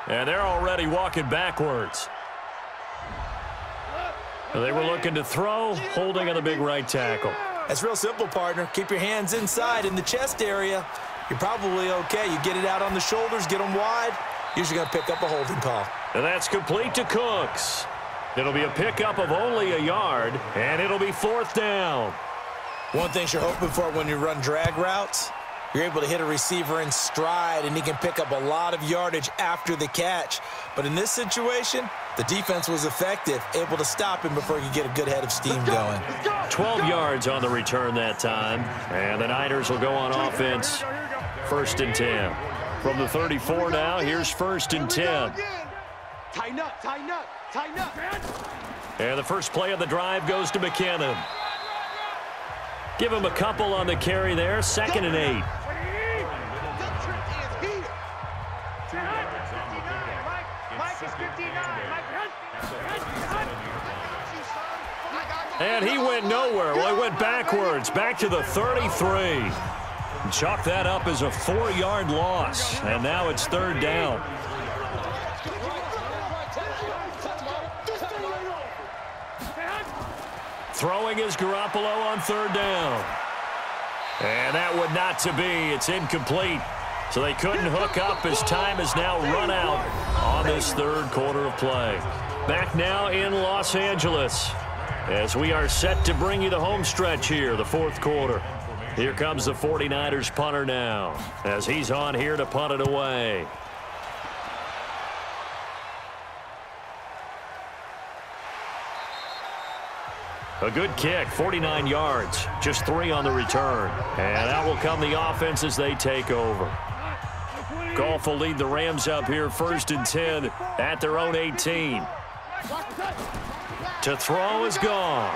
[SPEAKER 2] And they're already walking backwards. They were looking to throw, holding on the big right tackle.
[SPEAKER 3] That's real simple, partner. Keep your hands inside in the chest area. You're probably okay. You get it out on the shoulders, get them wide. Usually going to pick up a holding call.
[SPEAKER 2] And that's complete to Cooks. It'll be a pickup of only a yard, and it'll be 4th down.
[SPEAKER 3] One thing you're hoping for when you run drag routes, you're able to hit a receiver in stride, and he can pick up a lot of yardage after the catch. But in this situation, the defense was effective, able to stop him before he could get a good head of steam going.
[SPEAKER 2] 12 yards on the return that time, and the Niners will go on offense 1st and 10. From the 34 now, here's 1st and 10.
[SPEAKER 4] Tighten up, tighten up, tighten up.
[SPEAKER 2] And the first play of the drive goes to McKinnon. Give him a couple on the carry there, 2nd and 8. And he went nowhere. Well, he went backwards, back to the 33. Chalk that up as a 4-yard loss, and now it's 3rd down. Throwing is Garoppolo on third down. And that would not to be. It's incomplete. So they couldn't hook up as time has now run out on this third quarter of play. Back now in Los Angeles as we are set to bring you the home stretch here, the fourth quarter. Here comes the 49ers punter now as he's on here to punt it away. A good kick, 49 yards, just 3 on the return. And that will come the offense as they take over. Goff will lead the Rams up here 1st and 10 at their own 18. To throw is Goff.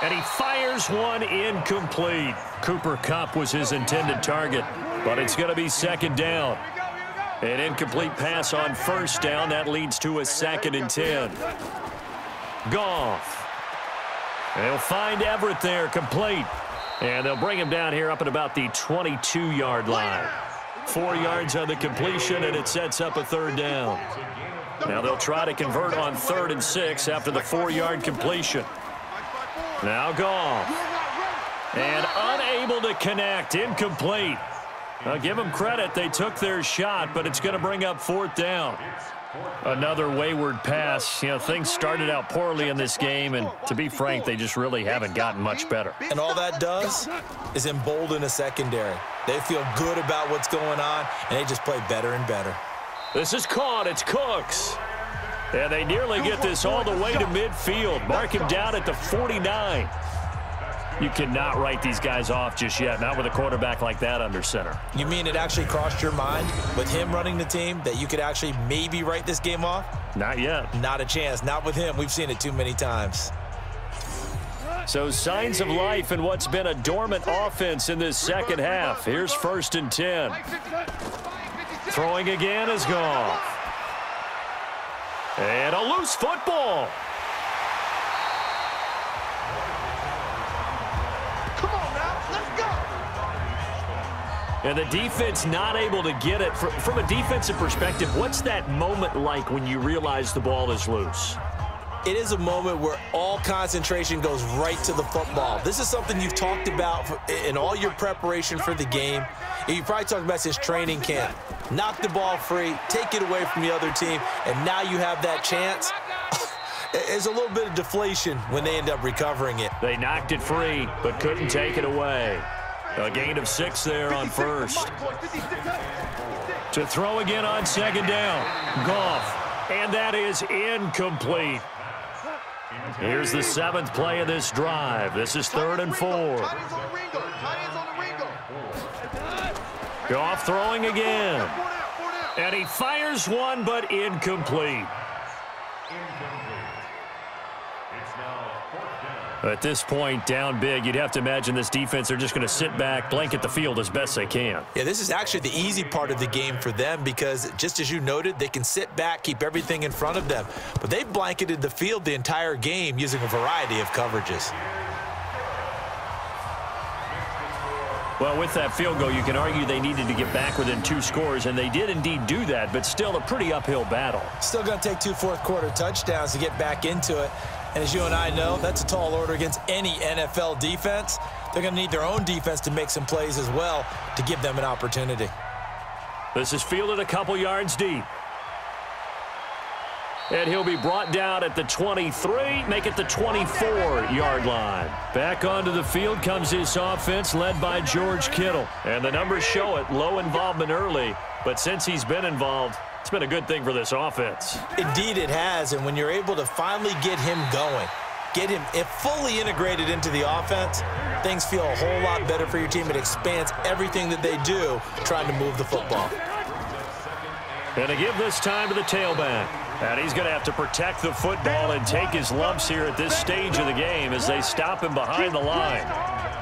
[SPEAKER 2] And he fires one incomplete. Cooper Kupp was his intended target, but it's going to be 2nd down. An incomplete pass on 1st down. That leads to a 2nd and 10. Goff. They'll find Everett there, complete. And they'll bring him down here up at about the 22-yard line. 4 yards on the completion, and it sets up a 3rd down. Now they'll try to convert on 3rd and 6 after the 4-yard completion. Now Goff. And unable to connect, incomplete. I'll give them credit. They took their shot, but it's going to bring up 4th down. Another wayward pass. You know, things started out poorly in this game, and to be frank, they just really haven't gotten much better.
[SPEAKER 3] And all that does is embolden a secondary. They feel good about what's going on, and they just play better and better.
[SPEAKER 2] This is caught. It's Cooks. And they nearly get this all the way to midfield. Mark him down at the 49. You cannot write these guys off just yet, not with a quarterback like that under center.
[SPEAKER 3] You mean it actually crossed your mind with him running the team that you could actually maybe write this game off?
[SPEAKER 2] Not yet.
[SPEAKER 3] Not a chance. Not with him. We've seen it too many times.
[SPEAKER 2] So signs of life in what's been a dormant offense in this second half. Here's 1st and 10. Throwing again is Goff. And a loose football. And the defense not able to get it. From a defensive perspective, what's that moment like when you realize the ball is loose?
[SPEAKER 3] It is a moment where all concentration goes right to the football. This is something you've talked about in all your preparation for the game. You probably talked about since training camp. Knock the ball free, take it away from the other team, and now you have that chance. There's a little bit of deflation when they end up recovering it.
[SPEAKER 2] They knocked it free, but couldn't take it away. A gain of 6 there on 1st. To throw again on 2nd down. Goff. And that is incomplete. Here's the 7th play of this drive. This is 3rd and 4. Goff throwing again. And he fires one, but incomplete. At this point, down big, you'd have to imagine this defense, they're just going to sit back, blanket the field as best they can.
[SPEAKER 3] Yeah, this is actually the easy part of the game for them because, just as you noted, they can sit back, keep everything in front of them. But they've blanketed the field the entire game using a variety of coverages.
[SPEAKER 2] Well, with that field goal, you can argue they needed to get back within 2 scores, and they did indeed do that, but still a pretty uphill battle.
[SPEAKER 3] Still going to take 2 fourth-quarter touchdowns to get back into it. And as you and I know, that's a tall order against any NFL defense. They're going to need their own defense to make some plays as well to give them an opportunity.
[SPEAKER 2] This is fielded a couple yards deep. And he'll be brought down at the 23, make it the 24-yard line. Back onto the field comes this offense led by George Kittle. And the numbers show it, low involvement early, but since he's been involved, it's been a good thing for this offense.
[SPEAKER 3] Indeed it has, and when you're able to finally get him going, get him fully integrated into the offense, things feel a whole lot better for your team. It expands everything that they do trying to move the football.
[SPEAKER 2] And to give this time to the tailback. And he's going to have to protect the football and take his lumps here at this stage of the game as they stop him behind the line.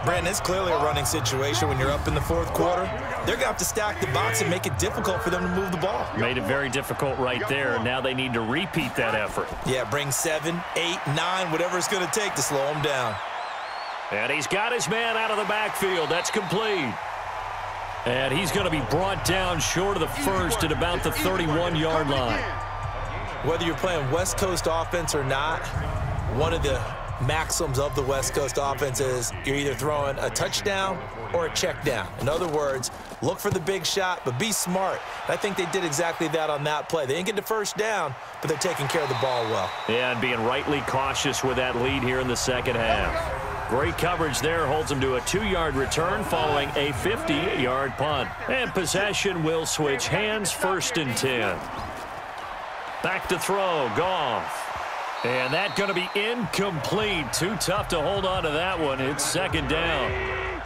[SPEAKER 3] Brandon, it's clearly a running situation when you're up in the fourth quarter. They're going to have to stack the box and make it difficult for them to move the ball.
[SPEAKER 2] Made it very difficult right there. Now they need to repeat that effort.
[SPEAKER 3] Yeah, bring 7, 8, 9, whatever it's going to take to slow him down.
[SPEAKER 2] And he's got his man out of the backfield. That's complete. And he's going to be brought down short of the first at about the 31-yard line.
[SPEAKER 3] Whether you're playing West Coast offense or not, one of the maxims of the West Coast offense is you're either throwing a touchdown or a check down. In other words, look for the big shot, but be smart. And I think they did exactly that on that play. They didn't get the first down, but they're taking care of the ball well.
[SPEAKER 2] Yeah, and being rightly cautious with that lead here in the second half. Great coverage there, holds them to a 2-yard return following a 50-yard punt. And possession will switch hands, 1st and 10. Back to throw, Goff. And that going to be incomplete. Too tough to hold on to that one. It's 2nd down.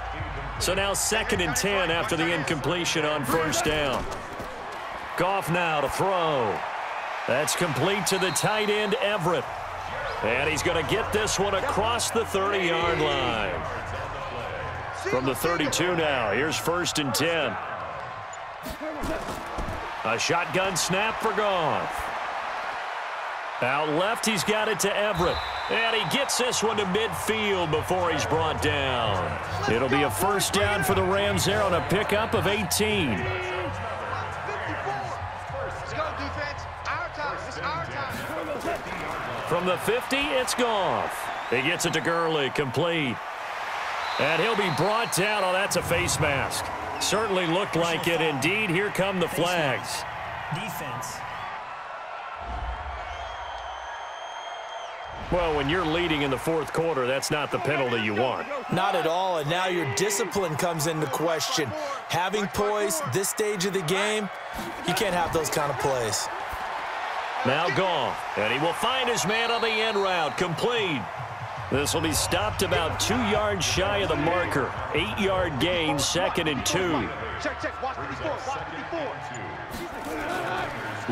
[SPEAKER 2] So now 2nd and 10 after the incompletion on 1st down. Goff now to throw. That's complete to the tight end, Everett. And he's going to get this one across the 30-yard line. From the 32 now, here's 1st and 10. A shotgun snap for Goff. Out left, he's got it to Everett. And he gets this one to midfield before he's brought down. It'll be a 1st down for the Rams there on a pickup of 18.
[SPEAKER 4] Let's go, defense. Our time. It's our time.
[SPEAKER 2] From the 50, it's Goff. He gets it to Gurley, complete. And he'll be brought down. Oh, that's a face mask. Certainly looked like it. Indeed, here come the flags.
[SPEAKER 6] Defense.
[SPEAKER 2] Well, when you're leading in the 4th quarter, that's not the penalty you want.
[SPEAKER 3] Not at all, and now your discipline comes into question. Having poise this stage of the game, you can't have those kind of plays.
[SPEAKER 2] Now Goff, and he will find his man on the end route, complete. This will be stopped about 2 yards shy of the marker. 8-yard gain, 2nd and 2.
[SPEAKER 4] Check. Watch 54. Watch 54.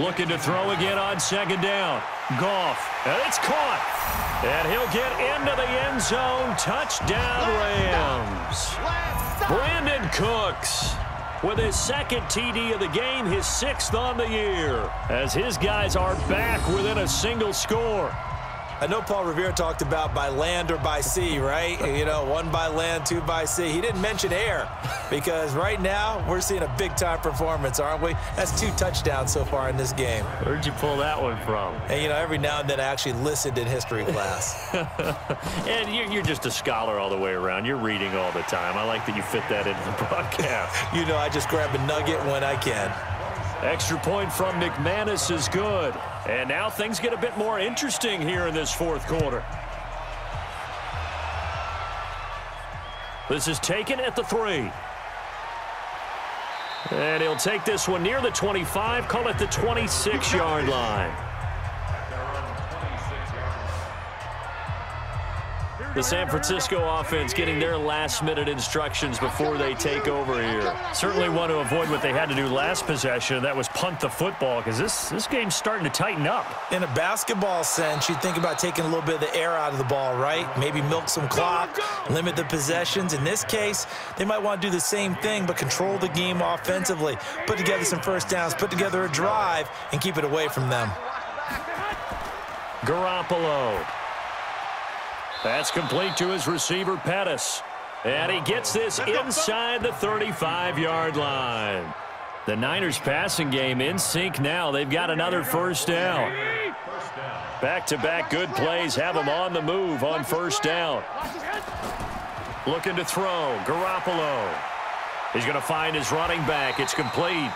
[SPEAKER 2] Looking to throw again on 2nd down. Goff, and it's caught. And he'll get into the end zone. Touchdown, Rams. Brandon Cooks with his 2nd TD of the game, his 6th on the year, as his guys are back within a single score.
[SPEAKER 3] I know Paul Revere talked about by land or by sea, right? You know, 1 by land, 2 by sea. He didn't mention air because right now we're seeing a big-time performance, aren't we? That's 2 touchdowns so far in this game.
[SPEAKER 2] Where'd you pull that one from?
[SPEAKER 3] And, you know, every now and then I actually listened in history class.
[SPEAKER 2] And you're just a scholar all the way around. You're reading all the time. I like that you fit that into the broadcast.
[SPEAKER 3] You know, I just grab a nugget when I can.
[SPEAKER 2] Extra point from McManus is good. And now things get a bit more interesting here in this 4th quarter. This is taken at the 3. And he'll take this one near the 25, call it the 26-yard line. The San Francisco offense getting their last-minute instructions before they take over here. Certainly want to avoid what they had to do last possession, that was punt the football, because this game's starting to tighten up.
[SPEAKER 3] In a basketball sense, you think about taking a little bit of the air out of the ball, right? Maybe milk some clock, limit the possessions. In this case, they might want to do the same thing, but control the game offensively. Put together some 1st downs, put together a drive, and keep it away from them.
[SPEAKER 2] Garoppolo. That's complete to his receiver, Pettis. And he gets this inside the 35-yard line. The Niners passing game in sync now. They've got another 1st down. Back-to-back good plays have them on the move on 1st down. Looking to throw, Garoppolo. He's going to find his running back. It's complete.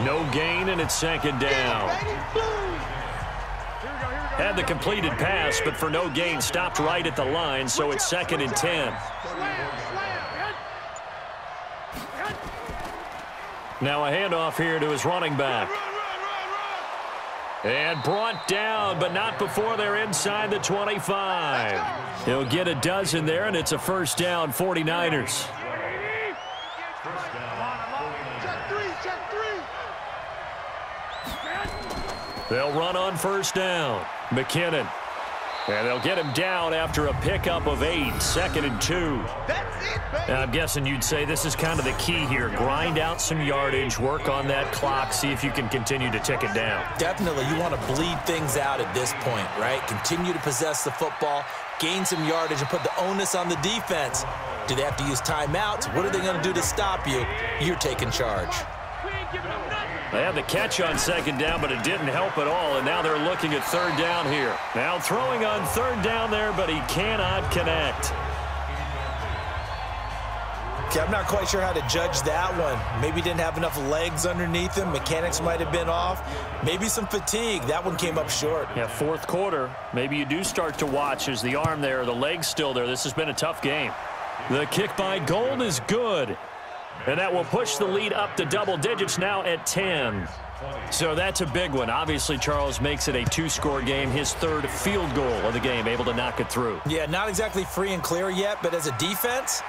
[SPEAKER 2] No gain, and it's 2nd down. Had the completed pass, but for no gain, stopped right at the line, so it's 2nd and 10. Now a handoff here to his running back. And brought down, but not before they're inside the 25. He'll get a dozen there, and it's a 1st down, 49ers. They'll run on 1st down. McKinnon. And they'll get him down after a pickup of 8, 2nd and 2. Now, I'm guessing you'd say this is kind of the key here. Grind out some yardage, work on that clock, see if you can continue to tick it down.
[SPEAKER 3] Definitely. You want to bleed things out at this point, right? Continue to possess the football, gain some yardage, and put the onus on the defense. Do they have to use timeouts? What are they going to do to stop you? You're taking charge.
[SPEAKER 2] They had the catch on second down, but it didn't help at all, and now they're looking at third down here. Now throwing on third down there, but he cannot connect.
[SPEAKER 3] Okay, I'm not quite sure how to judge that one. Maybe didn't have enough legs underneath him. Mechanics might have been off. Maybe some fatigue. That one came up short.
[SPEAKER 2] Yeah, fourth quarter. Maybe you do start to watch as the arm there, the leg's still there. This has been a tough game. The kick by Gould is good. And that will push the lead up to double digits now at 10. So that's a big one. Obviously, Charles makes it a two-score game. His third field goal of the game, able to knock it through.
[SPEAKER 3] Yeah, not exactly free and clear yet, but as a defense,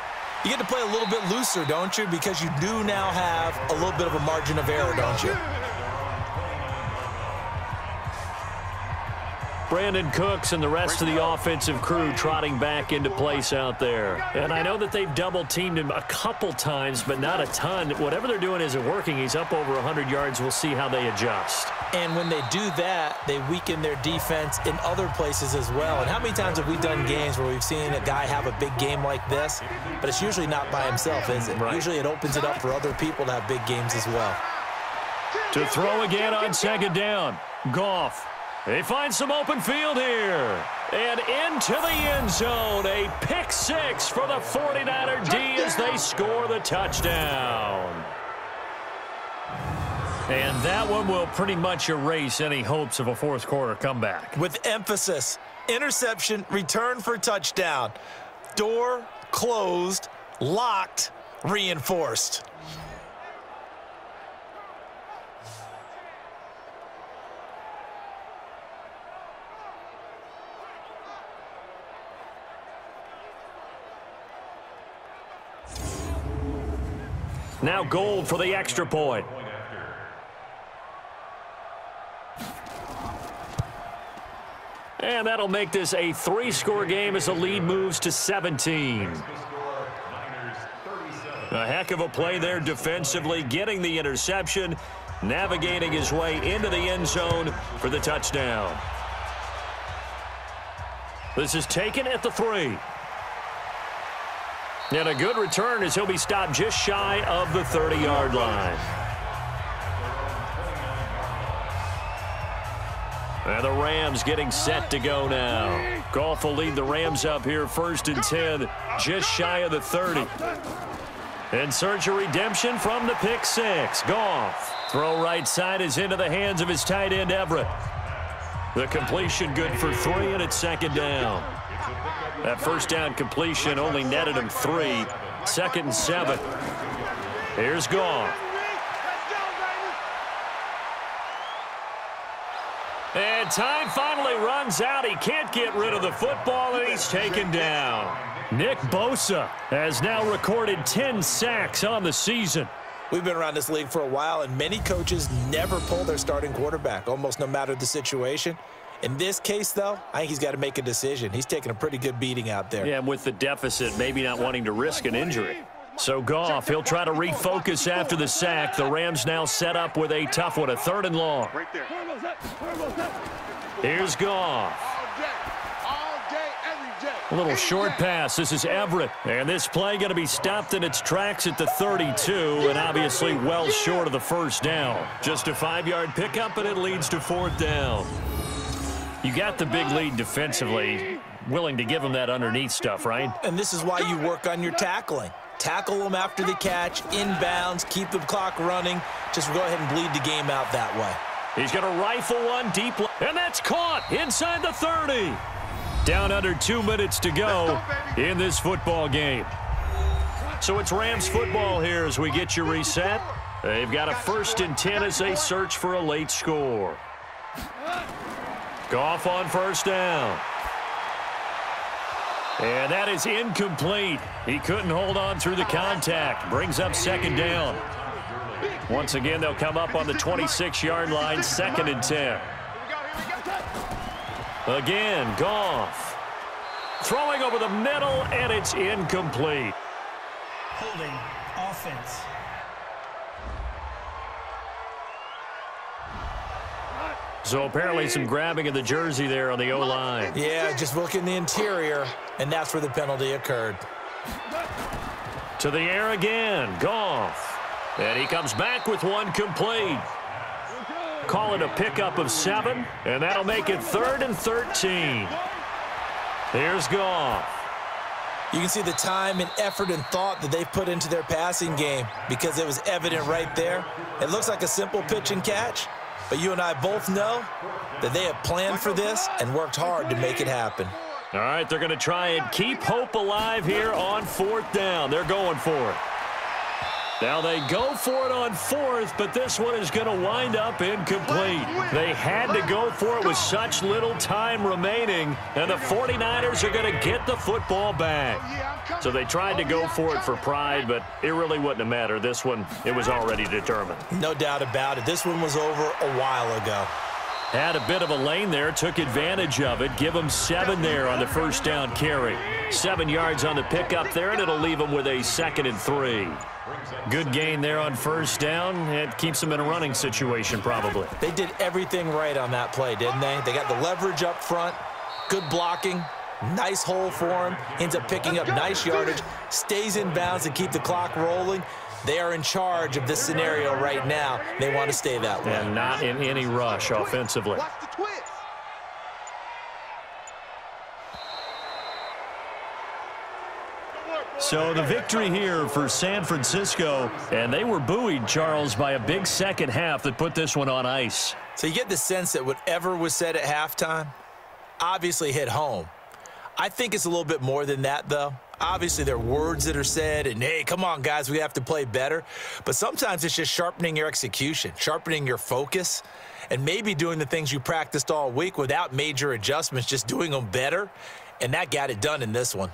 [SPEAKER 3] you get to play a little bit looser, don't you? Because you do now have a little bit of a margin of error, don't you?
[SPEAKER 2] Brandon Cooks and the rest of the offensive crew trotting back into place out there. And I know that they've double-teamed him a couple times, but not a ton. Whatever they're doing isn't working. He's up over 100 yards. We'll see how they adjust.
[SPEAKER 3] And when they do that, they weaken their defense in other places as well. And how many times have we done games where we've seen a guy have a big game like this, but it's usually not by himself, is it?
[SPEAKER 2] Right.
[SPEAKER 3] Usually it opens it up for other people to have big games as well.
[SPEAKER 2] To throw again on second down. Goff. They find some open field here. And into the end zone. A pick six for the 49er D as they score the touchdown. And that one will pretty much erase any hopes of a fourth quarter comeback.
[SPEAKER 3] With emphasis, interception, return for touchdown. Door closed, locked, reinforced.
[SPEAKER 2] Now Gould for the extra point. And that'll make this a three-score game as the lead moves to 17. A heck of a play there defensively, getting the interception, navigating his way into the end zone for the touchdown. This is taken at the 3. And a good return as he'll be stopped just shy of the 30-yard line. And the Rams getting set to go now. Goff will lead the Rams up here 1st and 10, just shy of the 30. In search of redemption from the pick six. Goff. Throw right side is into the hands of his tight end, Everett. The completion good for 3, and it's 2nd down. That first down completion only netted him 3. 2nd and 7. Here's Goff. And time finally runs out. He can't get rid of the football, and he's taken down. Nick Bosa has now recorded 10 sacks on the season.
[SPEAKER 3] We've been around this league for a while, and many coaches never pull their starting quarterback, almost no matter the situation. In this case, though, I think he's got to make a decision. He's taking a pretty good beating out there.
[SPEAKER 2] Yeah, and with the deficit, maybe not wanting to risk an injury. So Goff, he'll try to refocus after the sack. The Rams now set up with a tough one, a 3rd and long.
[SPEAKER 4] Right there.
[SPEAKER 2] Here's Goff.
[SPEAKER 4] All day, every day.
[SPEAKER 2] A little short pass. This is Everett. And this play going to be stopped in its tracks at the 32, and obviously well short of the first down. Just a 5-yard pickup, and it leads to 4th down. You got the big lead defensively, willing to give them that underneath stuff, right?
[SPEAKER 3] And this is why you work on your tackling. Tackle them after the catch, inbounds, keep the clock running. Just go ahead and bleed the game out that way.
[SPEAKER 2] He's going to rifle one deep, and that's caught inside the 30. Down under 2 minutes to go in this football game. So it's Rams football here as we get you reset. They've got a 1st and 10 as they search for a late score. Goff on 1st down. And that is incomplete. He couldn't hold on through the contact. Brings up 2nd down. Once again, they'll come up on the 26-yard line, 2nd and 10. Again, Goff. Throwing over the middle, and it's incomplete.
[SPEAKER 6] Holding offense.
[SPEAKER 2] So apparently some grabbing of the jersey there on the O-line.
[SPEAKER 3] Yeah, just look in the interior, and that's where the penalty occurred.
[SPEAKER 2] To the air again, Goff. And he comes back with one complete. Call it a pickup of 7, and that'll make it 3rd and 13. Here's Goff.
[SPEAKER 3] You can see the time and effort and thought that they've put into their passing game because it was evident right there. It looks like a simple pitch and catch, but you and I both know that they have planned for this and worked hard to make it happen.
[SPEAKER 2] All right, they're going to try and keep hope alive here on 4th down. They're going for it. Now they go for it on 4th, but this one is going to wind up incomplete. They had to go for it with such little time remaining, and the 49ers are going to get the football back. So they tried to go for it for pride, but it really wouldn't have mattered. This one, it was already determined.
[SPEAKER 3] No doubt about it. This one was over a while ago.
[SPEAKER 2] Had a bit of a lane there, took advantage of it. Give them 7 there on the 1st down carry. 7 yards on the pickup there, and it'll leave them with a 2nd and 3. Good gain there on 1st down. It keeps them in a running situation probably.
[SPEAKER 3] They did everything right on that play, didn't they? They got the leverage up front, good blocking, nice hole for him, ends up picking up nice yardage, stays in bounds and keep the clock rolling. They are in charge of this scenario right now. They want to stay that way.
[SPEAKER 2] And not in any rush offensively. So the victory here for San Francisco, and they were buoyed, Charles, by a big second half that put this one on ice.
[SPEAKER 3] So you get the sense that whatever was said at halftime obviously hit home. I think it's a little bit more than that, though. Obviously, there are words that are said, and, hey, come on, guys, we have to play better. But sometimes it's just sharpening your execution, sharpening your focus, and maybe doing the things you practiced all week without major adjustments, just doing them better. And that got it done in this one.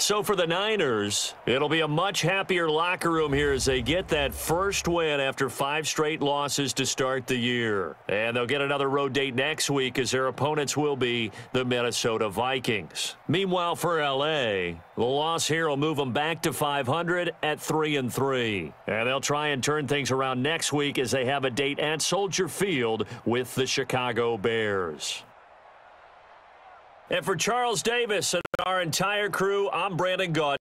[SPEAKER 2] So for the Niners, it'll be a much happier locker room here as they get that first win after 5 straight losses to start the year. And they'll get another road date next week as their opponents will be the Minnesota Vikings. Meanwhile, for L.A., the loss here will move them back to 500 at 3-3. And they'll try and turn things around next week as they have a date at Soldier Field with the Chicago Bears. And for Charles Davis and our entire crew, I'm Brandon Gaudin.